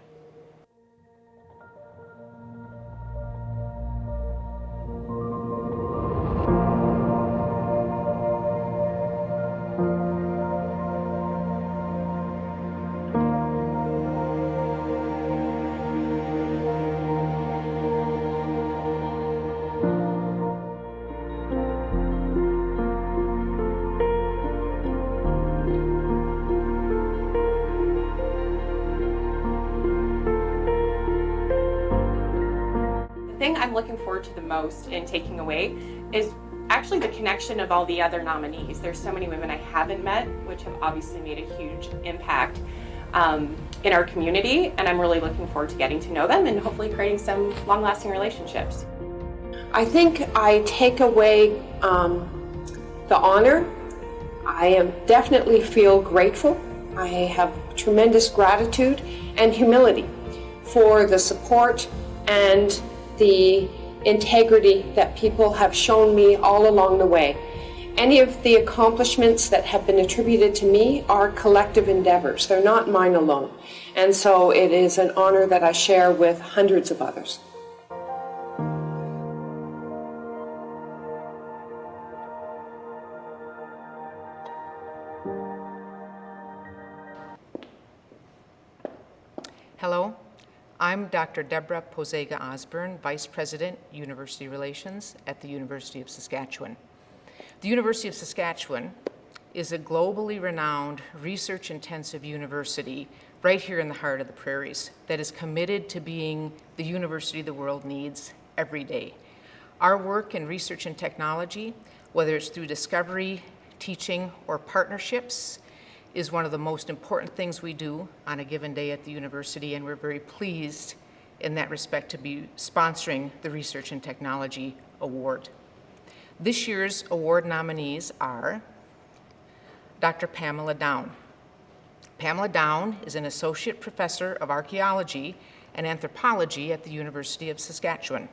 I'm looking forward to the most in taking away is actually the connection of all the other nominees. There's so many women I haven't met, which have obviously made a huge impact in our community, and I'm really looking forward to getting to know them and hopefully creating some long-lasting relationships. I think I take away the honor. I definitely feel grateful. I have tremendous gratitude and humility for the support and the integrity that people have shown me all along the way. Any of the accomplishments that have been attributed to me are collective endeavors. They're not mine alone. And so it is an honor that I share with hundreds of others. Hello, I'm Dr. Deborah Posega Osborne, Vice President, University Relations at the University of Saskatchewan. The University of Saskatchewan is a globally renowned, research-intensive university right here in the heart of the prairies that is committed to being the university the world needs every day. Our work in research and technology, whether it's through discovery, teaching, or partnerships, is one of the most important things we do on a given day at the university, and we're very pleased in that respect to be sponsoring the Research and Technology Award. This year's award nominees are Dr. Pamela Down. Pamela Down is an associate professor of archaeology and anthropology at the University of Saskatchewan.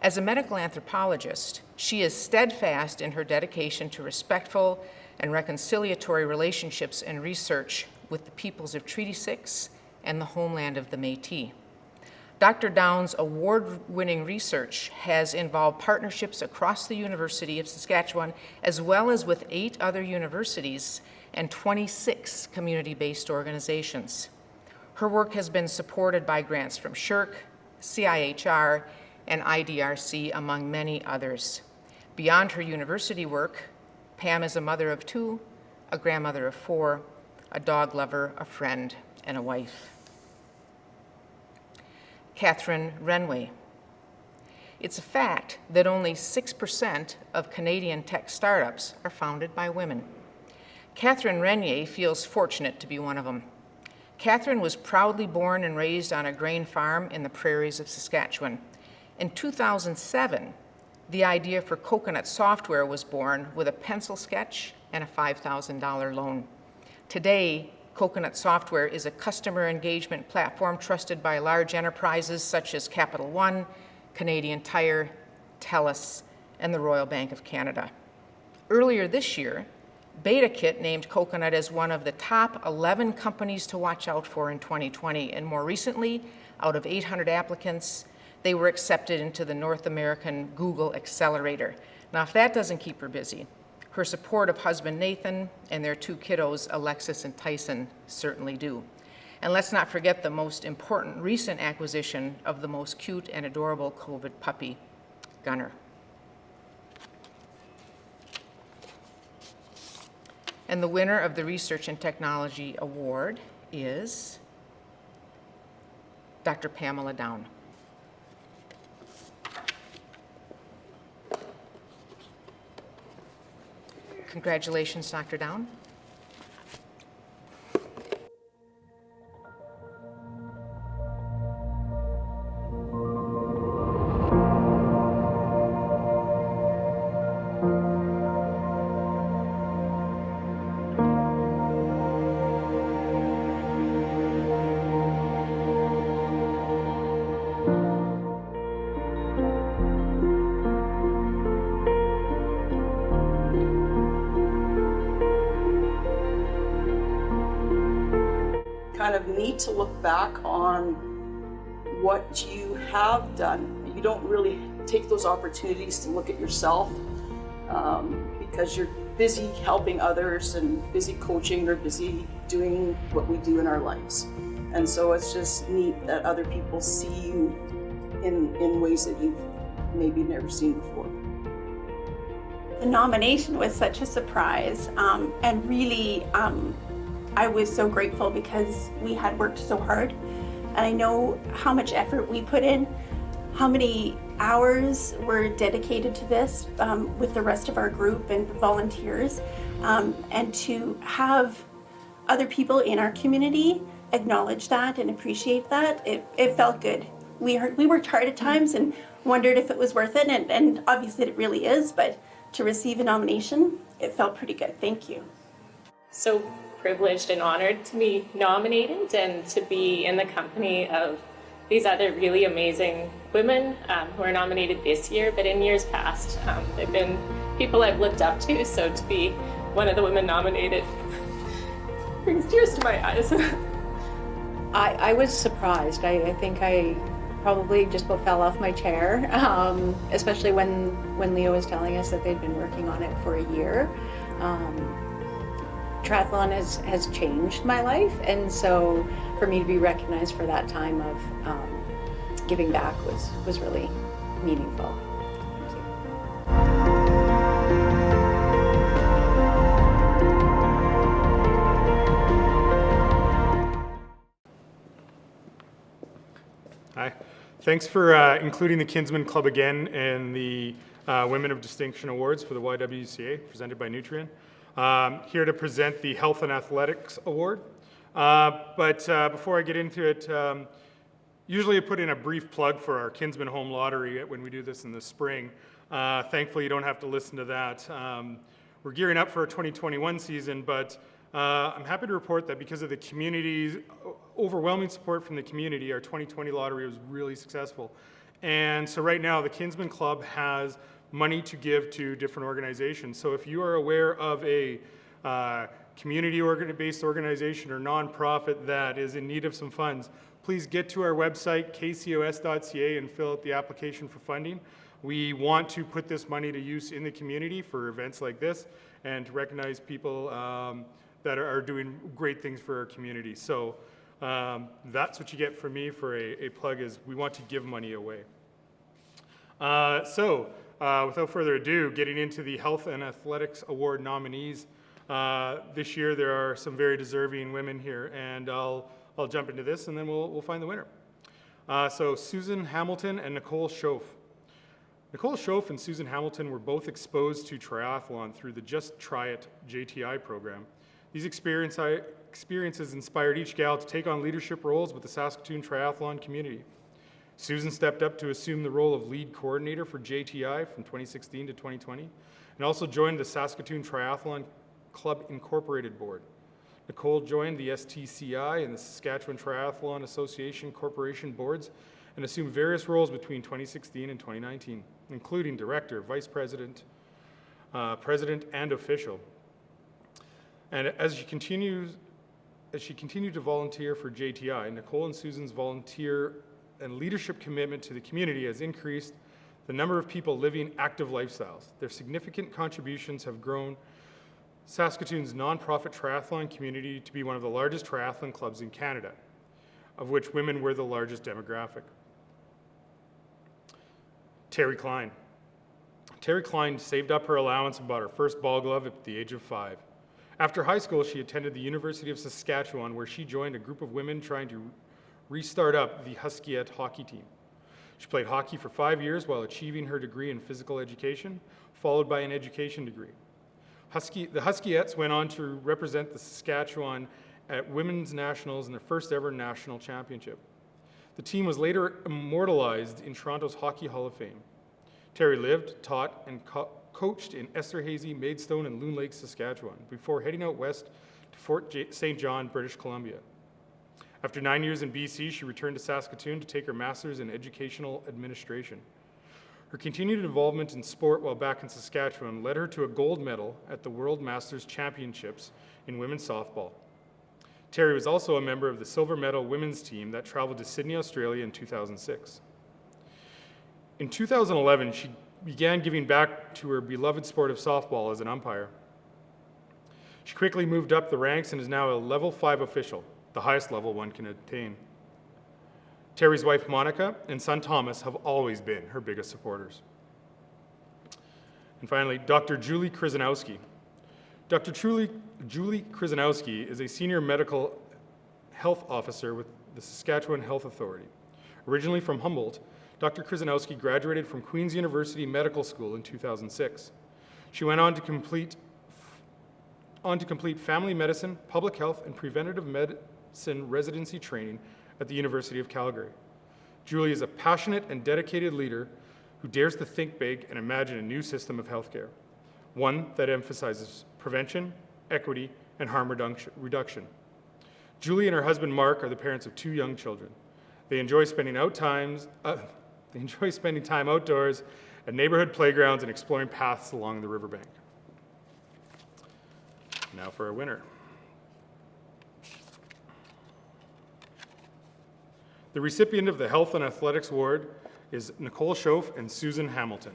As a medical anthropologist, she is steadfast in her dedication to respectful and reconciliatory relationships and research with the peoples of Treaty 6 and the homeland of the Métis. Dr. Down's award-winning research has involved partnerships across the University of Saskatchewan, as well as with 8 other universities and 26 community-based organizations. Her work has been supported by grants from SSHRC, CIHR, and IDRC, among many others. Beyond her university work, Pam is a mother of 2, a grandmother of 4, a dog lover, a friend, and a wife. Catherine Renway. It's a fact that only 6% of Canadian tech startups are founded by women. Catherine Renway feels fortunate to be one of them. Catherine was proudly born and raised on a grain farm in the prairies of Saskatchewan. In 2007, the idea for Coconut Software was born with a pencil sketch and a $5,000 loan. Today, Coconut Software is a customer engagement platform trusted by large enterprises such as Capital One, Canadian Tire, TELUS, and the Royal Bank of Canada. Earlier this year, BetaKit named Coconut as one of the top 11 companies to watch out for in 2020, and more recently, out of 800 applicants, they were accepted into the North American Google Accelerator. Now, if that doesn't keep her busy, her support of husband Nathan and their 2 kiddos, Alexis and Tyson, certainly do. And let's not forget the most important recent acquisition of the most cute and adorable COVID puppy, Gunner. And the winner of the Research and Technology Award is Dr. Pamela Down. Congratulations, Dr. Down. Kind of neat to look back on what you have done. You don't really take those opportunities to look at yourself because you're busy helping others and busy coaching or busy doing what we do in our lives. And so it's just neat that other people see you in ways that you've maybe never seen before. The nomination was such a surprise, and really I was so grateful because we had worked so hard, and I know how much effort we put in, how many hours were dedicated to this with the rest of our group and volunteers, and to have other people in our community acknowledge that and appreciate that, it felt good. We worked hard at times and wondered if it was worth it, and obviously it really is, but to receive a nomination, it felt pretty good. Thank you. So privileged and honored to be nominated and to be in the company of these other really amazing women who are nominated this year, but in years past, they've been people I've looked up to, so to be one of the women nominated brings tears to my eyes. I was surprised. I think I probably just about fell off my chair, especially when Leo was telling us that they'd been working on it for a year. Triathlon has changed my life, and so for me to be recognized for that time of giving back was really meaningful. Hi. Thanks for including the Kinsman Club again and the Women of Distinction Awards for the YWCA presented by Nutrien. Here to present the Health and Athletics Award. But before I get into it, Usually I put in a brief plug for our Kinsman Home Lottery when we do this in the spring. Thankfully, you don't have to listen to that. We're gearing up for our 2021 season, but I'm happy to report that because of the community's overwhelming support from the community, our 2020 lottery was really successful. And so right now, the Kinsman Club has money to give to different organizations. So if you are aware of a community-based organization or nonprofit that is in need of some funds, please get to our website, kcos.ca, and fill out the application for funding. We want to put this money to use in the community for events like this and to recognize people that are doing great things for our community. So that's what you get from me for a plug, is we want to give money away. Without further ado, getting into the Health and Athletics Award nominees. This year there are some very deserving women here, and I'll jump into this and then we'll find the winner. So Susan Hamilton and Nicole Schoaf. Nicole Schoaf and Susan Hamilton were both exposed to triathlon through the Just Try It JTI program. These experiences inspired each gal to take on leadership roles with the Saskatoon triathlon community. Susan stepped up to assume the role of lead coordinator for JTI from 2016 to 2020, and also joined the Saskatoon Triathlon Club Incorporated Board. Nicole joined the STCI and the Saskatchewan Triathlon Association Corporation boards and assumed various roles between 2016 and 2019, including director, vice president, president, and official. And as she continued to volunteer for JTI, Nicole and Susan's volunteer and leadership commitment to the community has increased the number of people living active lifestyles. Their significant contributions have grown Saskatoon's nonprofit triathlon community to be one of the largest triathlon clubs in Canada, of which women were the largest demographic. Terry Klein. Terry Klein saved up her allowance and bought her first ball glove at the age of 5. After high school, she attended the University of Saskatchewan, where she joined a group of women trying to restart up the Huskyette hockey team. She played hockey for 5 years while achieving her degree in physical education, followed by an education degree. The Huskyettes went on to represent the Saskatchewan at Women's Nationals in their first ever national championship. The team was later immortalized in Toronto's Hockey Hall of Fame. Terry lived, taught, and coached in Esterhazy, Maidstone, and Loon Lake, Saskatchewan, before heading out west to Fort St. John, British Columbia. After 9 years in BC, she returned to Saskatoon to take her master's in educational administration. Her continued involvement in sport while back in Saskatchewan led her to a gold medal at the World Masters Championships in women's softball. Terry was also a member of the silver medal women's team that traveled to Sydney, Australia in 2006. In 2011, she began giving back to her beloved sport of softball as an umpire. She quickly moved up the ranks and is now a level 5 official, the highest level one can attain. Terry's wife, Monica, and son, Thomas, have always been her biggest supporters. And finally, Dr. Julie Krzyzanowski. Dr. Julie Krzyzanowski is a senior medical health officer with the Saskatchewan Health Authority. Originally from Humboldt, Dr. Krzyzanowski graduated from Queen's University Medical School in 2006. She went on to complete family medicine, public health, and preventative medicine residency training at the University of Calgary. Julie is a passionate and dedicated leader who dares to think big and imagine a new system of healthcare, one that emphasizes prevention, equity, and harm reduction. Julie and her husband Mark are the parents of 2 young children. They enjoy spending time outdoors at neighborhood playgrounds and exploring paths along the riverbank. Now for our winner. The recipient of the Health and Athletics Award is Nicole Schoaf and Susan Hamilton.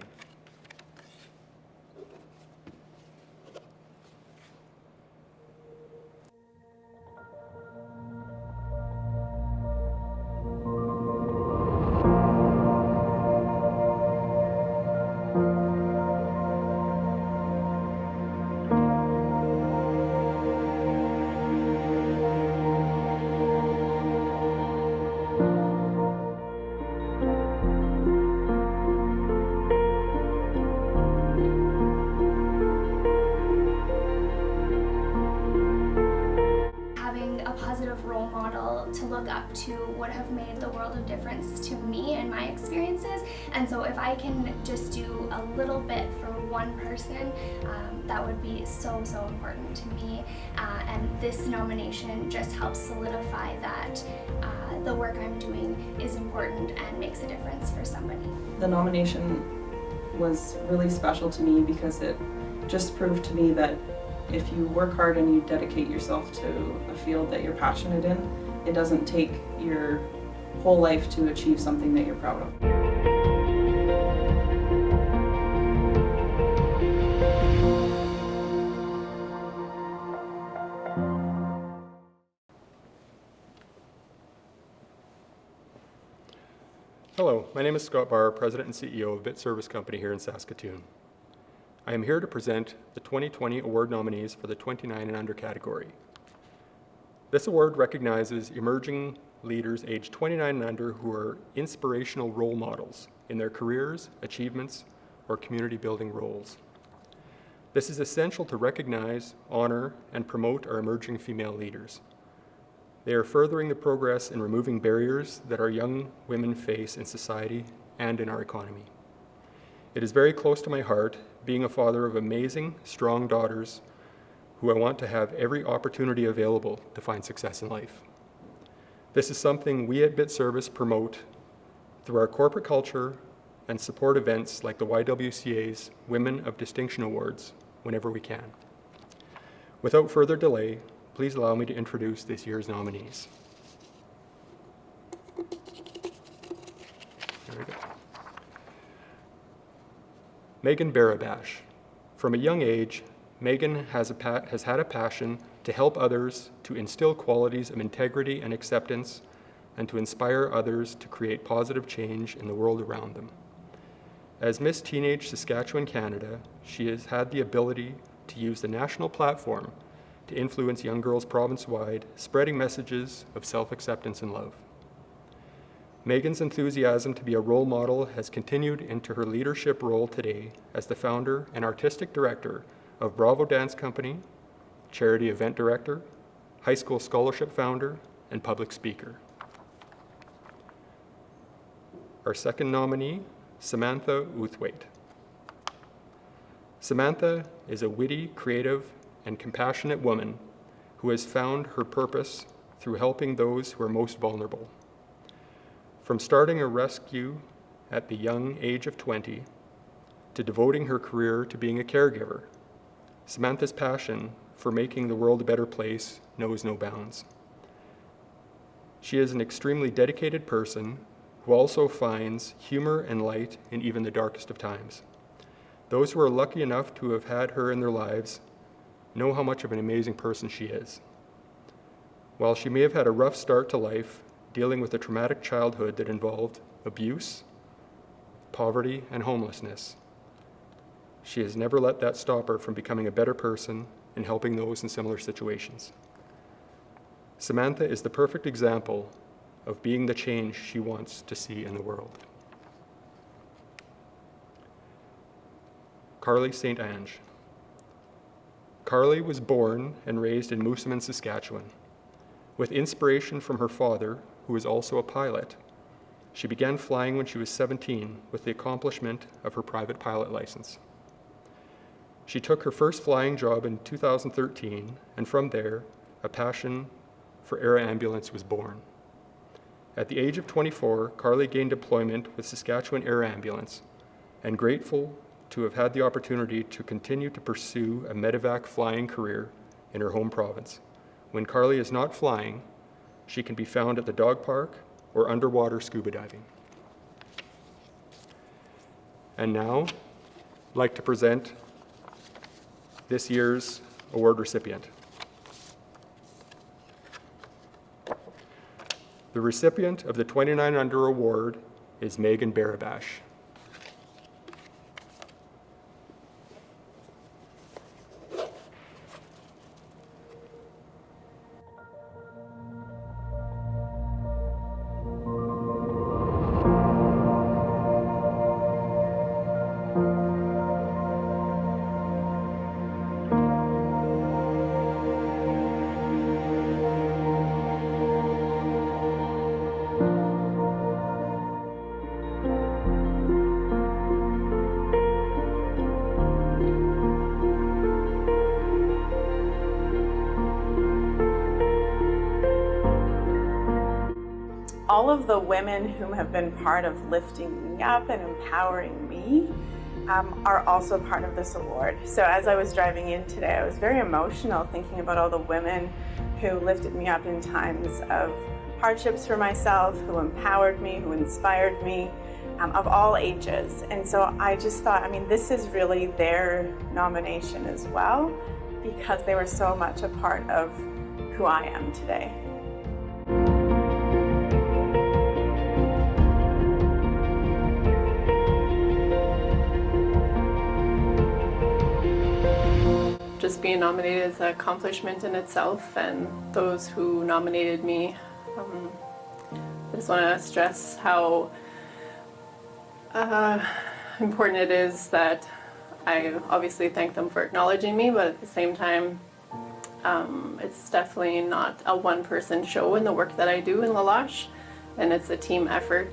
up to would have made the world of difference to me and my experiences. And so if I can just do a little bit for one person, that would be so important to me. And this nomination just helps solidify that the work I'm doing is important and makes a difference for somebody. The nomination was really special to me because it just proved to me that if you work hard and you dedicate yourself to a field that you're passionate in, it doesn't take your whole life to achieve something that you're proud of. Hello, my name is Scott Barr, President and CEO of Bit Service Company here in Saskatoon. I am here to present the 2020 award nominees for the 29 and under category. This award recognizes emerging leaders aged 29 and under who are inspirational role models in their careers, achievements, or community building roles. This is essential to recognize, honor, and promote our emerging female leaders. They are furthering the progress in removing barriers that our young women face in society and in our economy. It is very close to my heart, being a father of amazing, strong daughters who I want to have every opportunity available to find success in life. This is something we at Bit Service promote through our corporate culture and support events like the YWCA's Women of Distinction Awards whenever we can. Without further delay, please allow me to introduce this year's nominees. There we go. Megan Barabash. From a young age, Megan has had a passion to help others, to instill qualities of integrity and acceptance, and to inspire others to create positive change in the world around them. As Miss Teenage Saskatchewan, Canada, she has had the ability to use the national platform to influence young girls province-wide, spreading messages of self-acceptance and love. Megan's enthusiasm to be a role model has continued into her leadership role today as the founder and artistic director of Bravo Dance Company, charity event director, high school scholarship founder, and public speaker. Our second nominee, Samantha Uthwaite. Samantha is a witty, creative, and compassionate woman who has found her purpose through helping those who are most vulnerable. From starting a rescue at the young age of 20 to devoting her career to being a caregiver, Samantha's passion for making the world a better place knows no bounds. She is an extremely dedicated person who also finds humor and light in even the darkest of times. Those who are lucky enough to have had her in their lives know how much of an amazing person she is. While she may have had a rough start to life, dealing with a traumatic childhood that involved abuse, poverty, and homelessness, she has never let that stop her from becoming a better person and helping those in similar situations. Samantha is the perfect example of being the change she wants to see in the world. Carly St. Ange. Carly was born and raised in Moosomin, Saskatchewan. With inspiration from her father, who was also a pilot, she began flying when she was 17 with the accomplishment of her private pilot license. She took her first flying job in 2013, and from there, a passion for air ambulance was born. At the age of 24, Carly gained employment with Saskatchewan Air Ambulance, and grateful to have had the opportunity to continue to pursue a medevac flying career in her home province. When Carly is not flying, she can be found at the dog park or underwater scuba diving. And now, I'd like to present this year's award recipient. The recipient of the 29 Under Award is Megan Barabash. all of the women who have been part of lifting me up and empowering me are also part of this award. So as I was driving in today, I was very emotional thinking about all the women who lifted me up in times of hardships for myself, who empowered me, who inspired me, of all ages. And so I just thought, I mean, this is really their nomination as well, because they were so much a part of who I am today. Just being nominated is an accomplishment in itself, and those who nominated me, I just want to stress how important it is that I obviously thank them for acknowledging me, but at the same time, it's definitely not a one-person show in the work that I do in La Loche, and it's a team effort.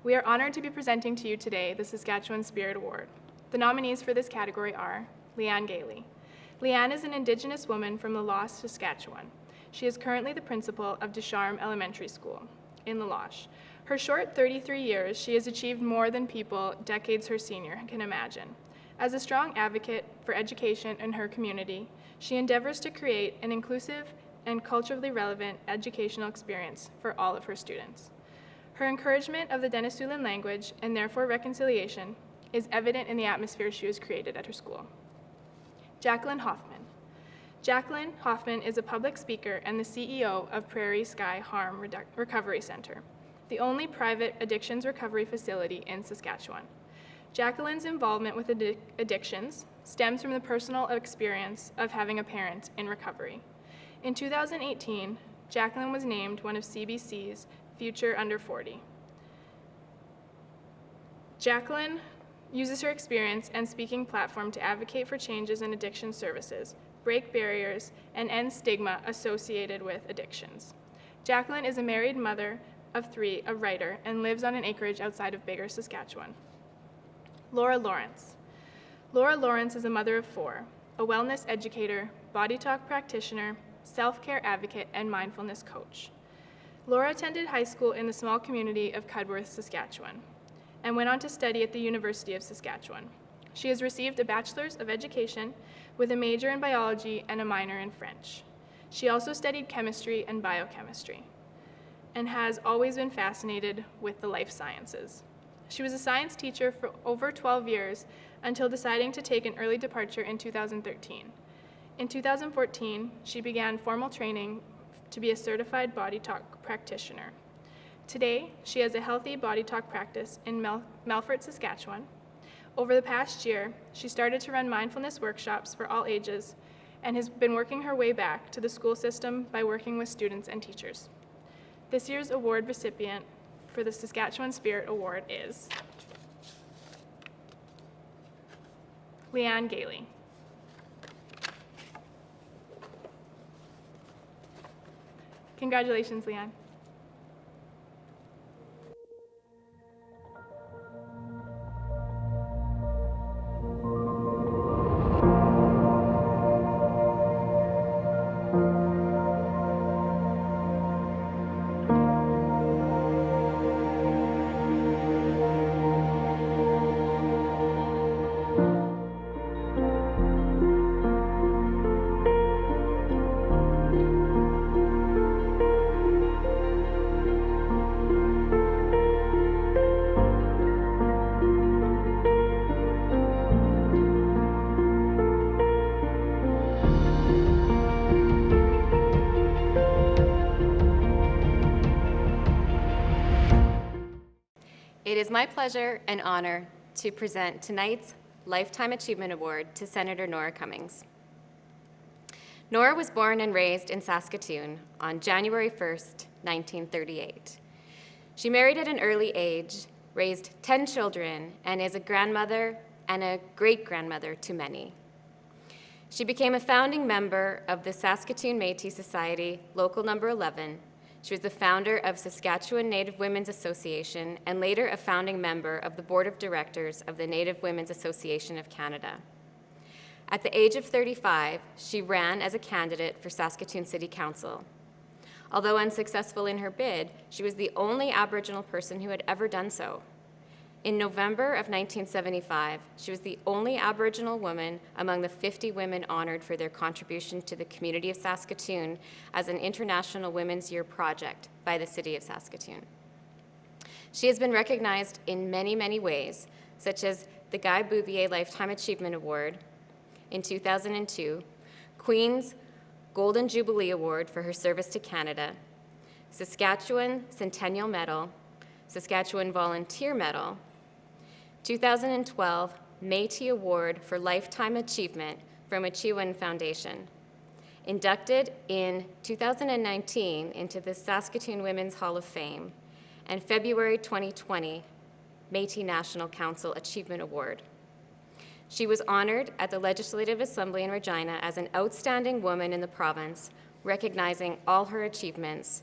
We are honored to be presenting to you today the Saskatchewan Spirit Award. The nominees for this category are Leanne Gailey. Leanne is an Indigenous woman from La Loche, Saskatchewan. She is currently the principal of Descharmes Elementary School in La Loche. Her short 33 years, she has achieved more than people decades her senior can imagine. As a strong advocate for education in her community, she endeavors to create an inclusive and culturally relevant educational experience for all of her students. Her encouragement of the Denisulan language, and therefore reconciliation, is evident in the atmosphere she has created at her school. Jacqueline Hoffman. Jacqueline Hoffman is a public speaker and the CEO of Prairie Sky Harm Recovery Center, the only private addictions recovery facility in Saskatchewan. Jacqueline's involvement with addictions stems from the personal experience of having a parent in recovery. In 2018, Jacqueline was named one of CBC's Future Under 40. Jacqueline uses her experience and speaking platform to advocate for changes in addiction services, break barriers, and end stigma associated with addictions. Jacqueline is a married mother of 3, a writer, and lives on an acreage outside of Biggar, Saskatchewan. Laura Lawrence. Laura Lawrence is a mother of 4, a wellness educator, body talk practitioner, self-care advocate, and mindfulness coach. Laura attended high school in the small community of Cudworth, Saskatchewan, and went on to study at the University of Saskatchewan. She has received a Bachelor's of Education with a major in biology and a minor in French. She also studied chemistry and biochemistry, and has always been fascinated with the life sciences. She was a science teacher for over 12 years until deciding to take an early departure in 2013. In 2014, she began formal training to be a certified body talk practitioner. Today, she has a healthy body talk practice in Melfort, Saskatchewan. Over the past year, she started to run mindfulness workshops for all ages and has been working her way back to the school system by working with students and teachers. This year's award recipient for the Saskatchewan Spirit Award is Leanne Gailey. Congratulations, Leanne. It is my pleasure and honor to present tonight's Lifetime Achievement Award to Senator Nora Cummings. Nora was born and raised in Saskatoon on January 1st, 1938. She married at an early age, raised 10 children, and is a grandmother and a great-grandmother to many. She became a founding member of the Saskatoon Métis Society, Local Number 11, She was the founder of Saskatchewan Native Women's Association and later a founding member of the Board of Directors of the Native Women's Association of Canada. At the age of 35, she ran as a candidate for Saskatoon City Council. Although unsuccessful in her bid, she was the only Aboriginal person who had ever done so. In November of 1975, she was the only Aboriginal woman among the 50 women honored for their contribution to the community of Saskatoon as an International Women's Year project by the City of Saskatoon. She has been recognized in many, many ways, such as the Guy Bouvier Lifetime Achievement Award in 2002, Queen's Golden Jubilee Award for her service to Canada, Saskatchewan Centennial Medal, Saskatchewan Volunteer Medal, 2012 Métis Award for Lifetime Achievement from Achievement Foundation. Inducted in 2019 into the Saskatoon Women's Hall of Fame, and February 2020 Métis National Council Achievement Award. She was honored at the Legislative Assembly in Regina as an outstanding woman in the province, recognizing all her achievements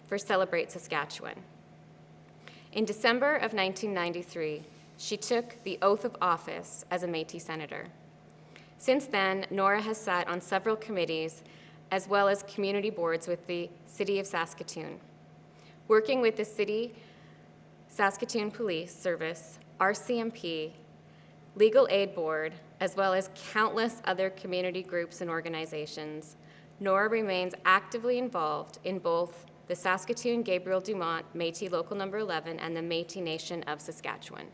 for Celebrate Saskatchewan. In December of 1993, she took the oath of office as a Métis senator. Since then, Nora has sat on several committees as well as community boards with the City of Saskatoon. Working with the City Saskatoon Police Service, RCMP, Legal Aid Board, as well as countless other community groups and organizations, Nora remains actively involved in both the Saskatoon Gabriel Dumont Métis Local No. 11 and the Métis Nation of Saskatchewan.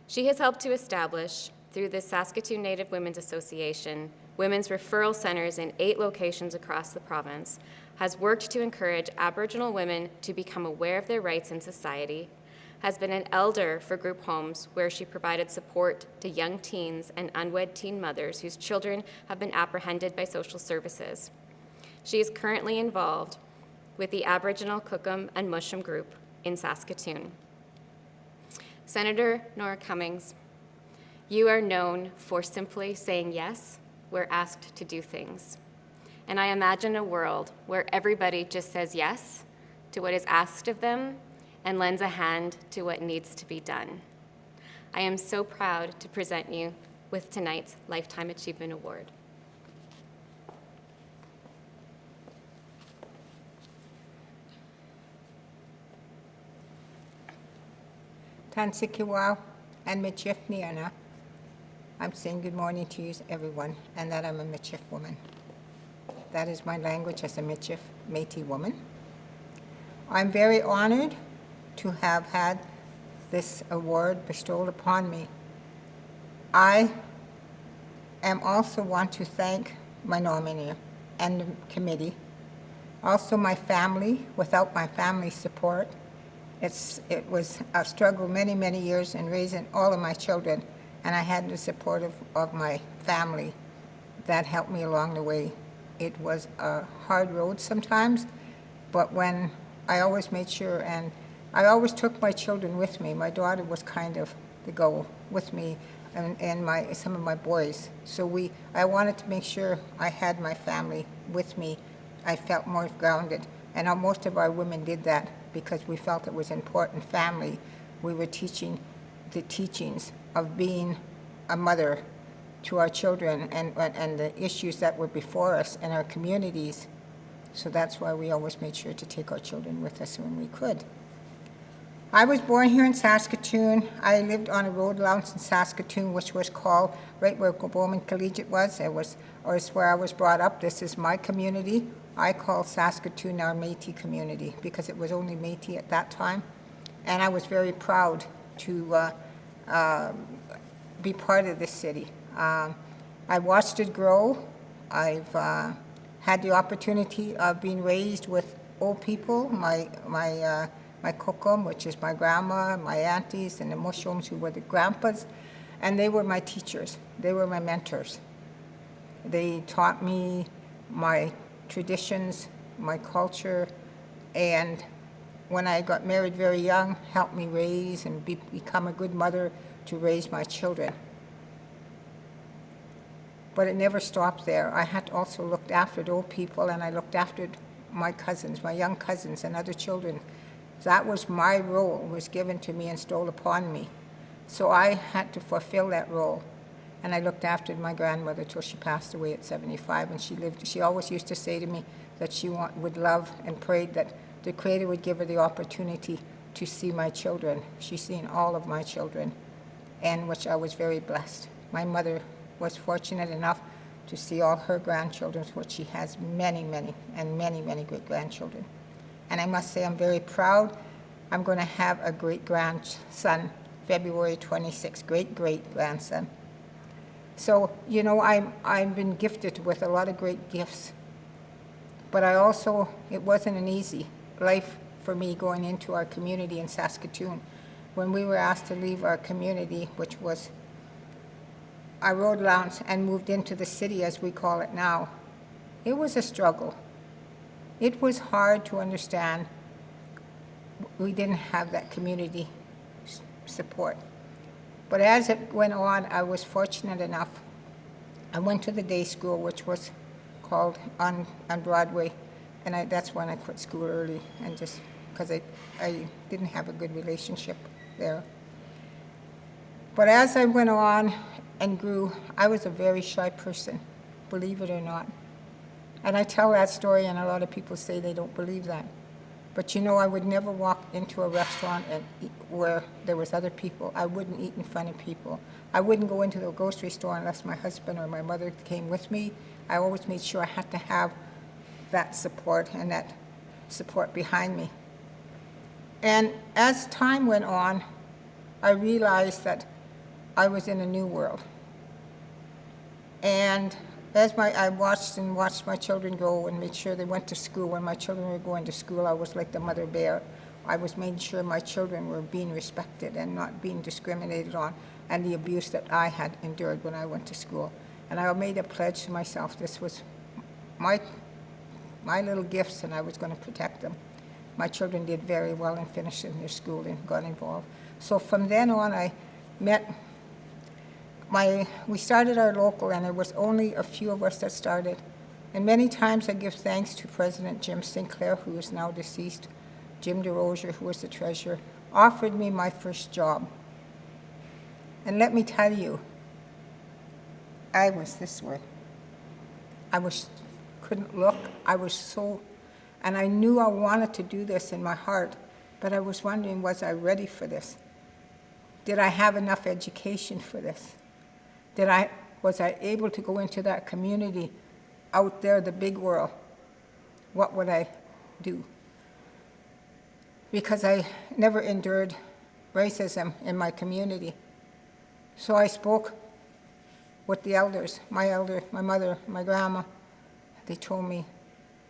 She has helped to establish, through the Saskatoon Native Women's Association, women's referral centers in 8 locations across the province, has worked to encourage Aboriginal women to become aware of their rights in society, has been an elder for group homes where she provided support to young teens and unwed teen mothers whose children have been apprehended by social services. She is currently involved with the Aboriginal Cookum and Mushum group in Saskatoon. Senator Nora Cummings, you are known for simply saying yes where asked to do things. And I imagine a world where everybody just says yes to what is asked of them and lends a hand to what needs to be done. I am so proud to present you with tonight's Lifetime Achievement Award. Tansikiwau and Michif Niana. I'm saying good morning to you, everyone, and that I'm a Michif woman. That is my language as a Michif Métis woman. I'm very honored to have had this award bestowed upon me. I am also want to thank my nominee and the committee, also my family. Without my family's support, it was a struggle many, many years in raising all of my children, and I had the support of my family that helped me along the way. It was a hard road sometimes, but when I always made sure, and I always took my children with me. My daughter was kind of the go with me, and some of my boys. So I wanted to make sure I had my family with me. I felt more grounded, and most of our women did that because we felt it was important. Family, we were teaching the teachings of being a mother to our children and the issues that were before us in our communities. So that's why we always made sure to take our children with us when we could. I was born here in Saskatoon. I lived on a road allowance in Saskatoon, which was called, right where Bowman Collegiate was. It's where I was brought up. This is my community. I call Saskatoon our Métis community because it was only Métis at that time. And I was very proud to be part of this city. I watched it grow. I've had the opportunity of being raised with old people, my kokum, which is my grandma, my aunties, and the mushums, who were the grandpas, and they were my teachers. They were my mentors. They taught me my traditions, my culture, and when I got married very young, helped me raise and become a good mother to raise my children. But it never stopped there. I had also looked after the old people, and I looked after my cousins, my young cousins and other children. That was my role, was given to me and stole upon me. So I had to fulfill that role. And I looked after my grandmother till she passed away at 75, and she always used to say to me that she would love and prayed that the Creator would give her the opportunity to see my children. She's seen all of my children, and which I was very blessed. My mother was fortunate enough to see all her grandchildren, which she has many, many, and many, many great-grandchildren. And I must say I'm very proud. I'm going to have a great-grandson, February 26th, great-great-grandson. So, you know, I've been gifted with a lot of great gifts. But it wasn't an easy life for me going into our community in Saskatoon. When we were asked to leave our community, which was our road lounge, and moved into the city, as we call it now, it was a struggle. It was hard to understand. We didn't have that community support. But as it went on, I was fortunate enough. I went to the day school, which was called on Broadway, and that's when I quit school early, and just because I didn't have a good relationship there. But as I went on and grew, I was a very shy person, believe it or not. And I tell that story, and a lot of people say they don't believe that. But you know, I would never walk into a restaurant and eat where there was other people. I wouldn't eat in front of people. I wouldn't go into the grocery store unless my husband or my mother came with me. I always made sure I had to have that support and that support behind me. And as time went on, I realized that I was in a new world. And as I watched my children grow and made sure they went to school. When my children were going to school, I was like the mother bear. I was making sure my children were being respected and not being discriminated on, and the abuse that I had endured when I went to school. And I made a pledge to myself, this was my little gifts, and I was going to protect them. My children did very well and finished in their school and got involved. So from then on, I met we started our local, and there was only a few of us that started. And many times I give thanks to President Jim Sinclair, who is now deceased, Jim DeRosier, who was the treasurer, offered me my first job. And let me tell you, I was this way. Couldn't look. And I knew I wanted to do this in my heart, but I was wondering, was I ready for this? Did I have enough education for this? Was I able to go into that community out there, the big world? What would I do? Because I never endured racism in my community. So I spoke with the elders, my mother, my grandma. They told me,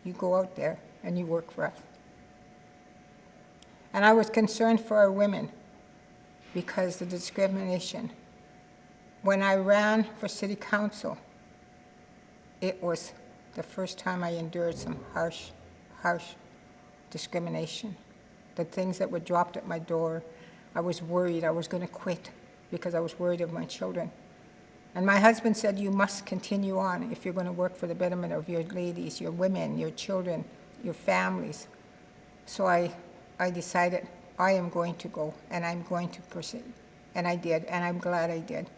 you go out there and you work for us. And I was concerned for our women because the discrimination. When I ran for city council, it was the first time I endured some harsh discrimination. The things that were dropped at my door, I was worried I was going to quit because I was worried of my children. And my husband said, you must continue on if you're going to work for the betterment of your ladies, your women, your children, your families. So I decided I am going to go and I'm going to proceed. And I did, and I'm glad I did.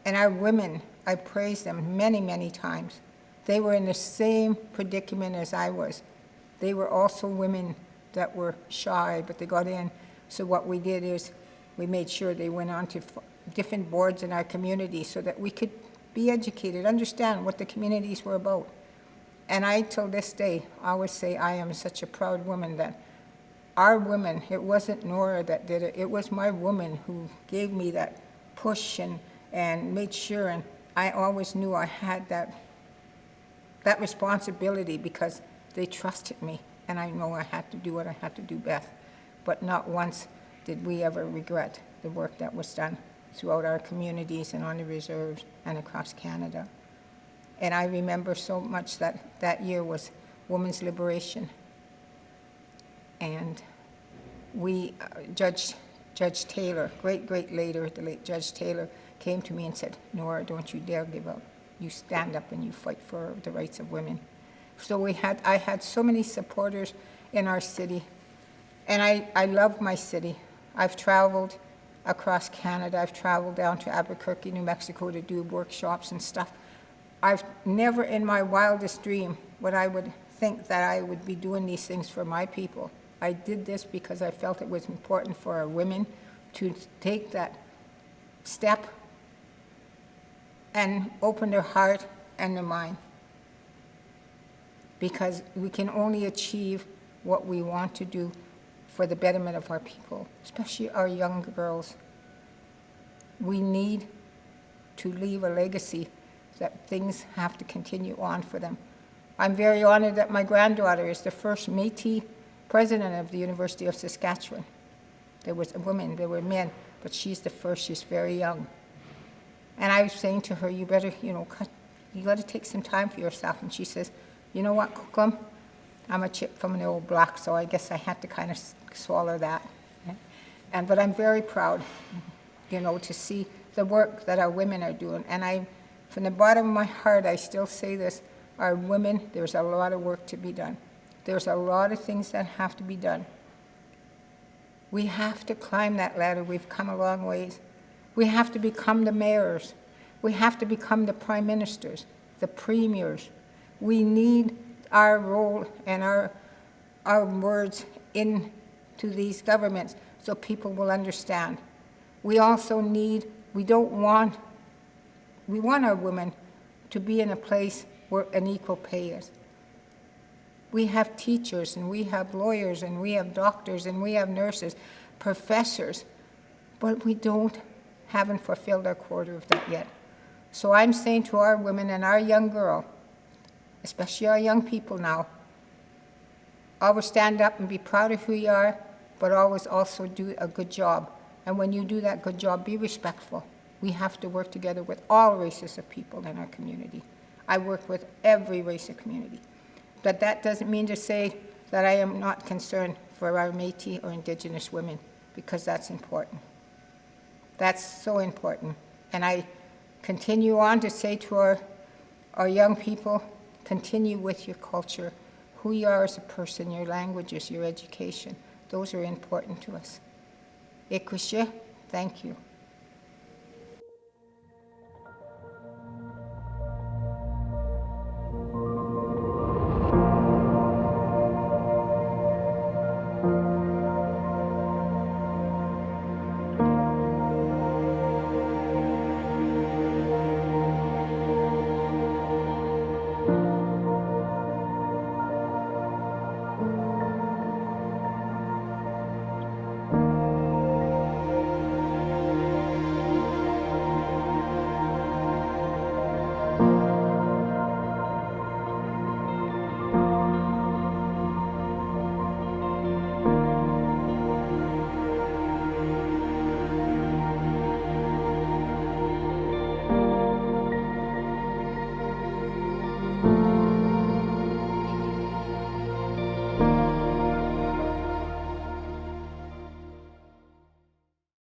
And our women, I praise them many, many times. They were in the same predicament as I was. They were also women that were shy, but they got in. So what we did is we made sure they went on to different boards in our community so that we could be educated, understand what the communities were about. And I, till this day, always say I am such a proud woman that our women, it wasn't Nora that did it, it was my woman who gave me that push and made sure, and I always knew I had that responsibility because they trusted me, and I know I had to do what I had to do best. But not once did we ever regret the work that was done throughout our communities and on the reserves and across Canada. And I remember so much that year was Women's Liberation. And we, Judge Taylor, great leader, the late Judge Taylor, came to me and said, Nora, don't you dare give up. You stand up and you fight for the rights of women. So I had so many supporters in our city. And I love my city. I've traveled across Canada. I've traveled down to Albuquerque, New Mexico to do workshops and stuff. I've never in my wildest dream would I would think that I would be doing these things for my people. I did this because I felt it was important for our women to take that step and open their heart and their mind. Because we can only achieve what we want to do for the betterment of our people, especially our young girls. We need to leave a legacy that things have to continue on for them. I'm very honored that my granddaughter is the first Métis president of the University of Saskatchewan. There was a woman, there were men, but she's the first. She's very young. And I was saying to her, you better, you got to take some time for yourself. And she says, you know what, Kukum? I'm a chip from the old block, so I guess I had to kind of swallow that. But I'm very proud, to see the work that our women are doing. And from the bottom of my heart, I still say this, our women, there's a lot of work to be done. There's a lot of things that have to be done. We have to climb that ladder. We've come a long ways. We have to become the mayors. We have to become the prime ministers, the premiers. We need our role and our words into these governments so people will understand. We also we want our women to be in a place where an equal pay is. We have teachers and we have lawyers and we have doctors and we have nurses, professors, but we haven't fulfilled our quarter of that yet. So I'm saying to our women and our young girl, especially our young people now, always stand up and be proud of who you are, but always also do a good job. And when you do that good job, be respectful. We have to work together with all races of people in our community. I work with every race of community. But that doesn't mean to say that I am not concerned for our Métis or Indigenous women, because that's important. That's so important. And I continue on to say to our young people, continue with your culture, who you are as a person, your languages, your education. Those are important to us. Ekushe, thank you.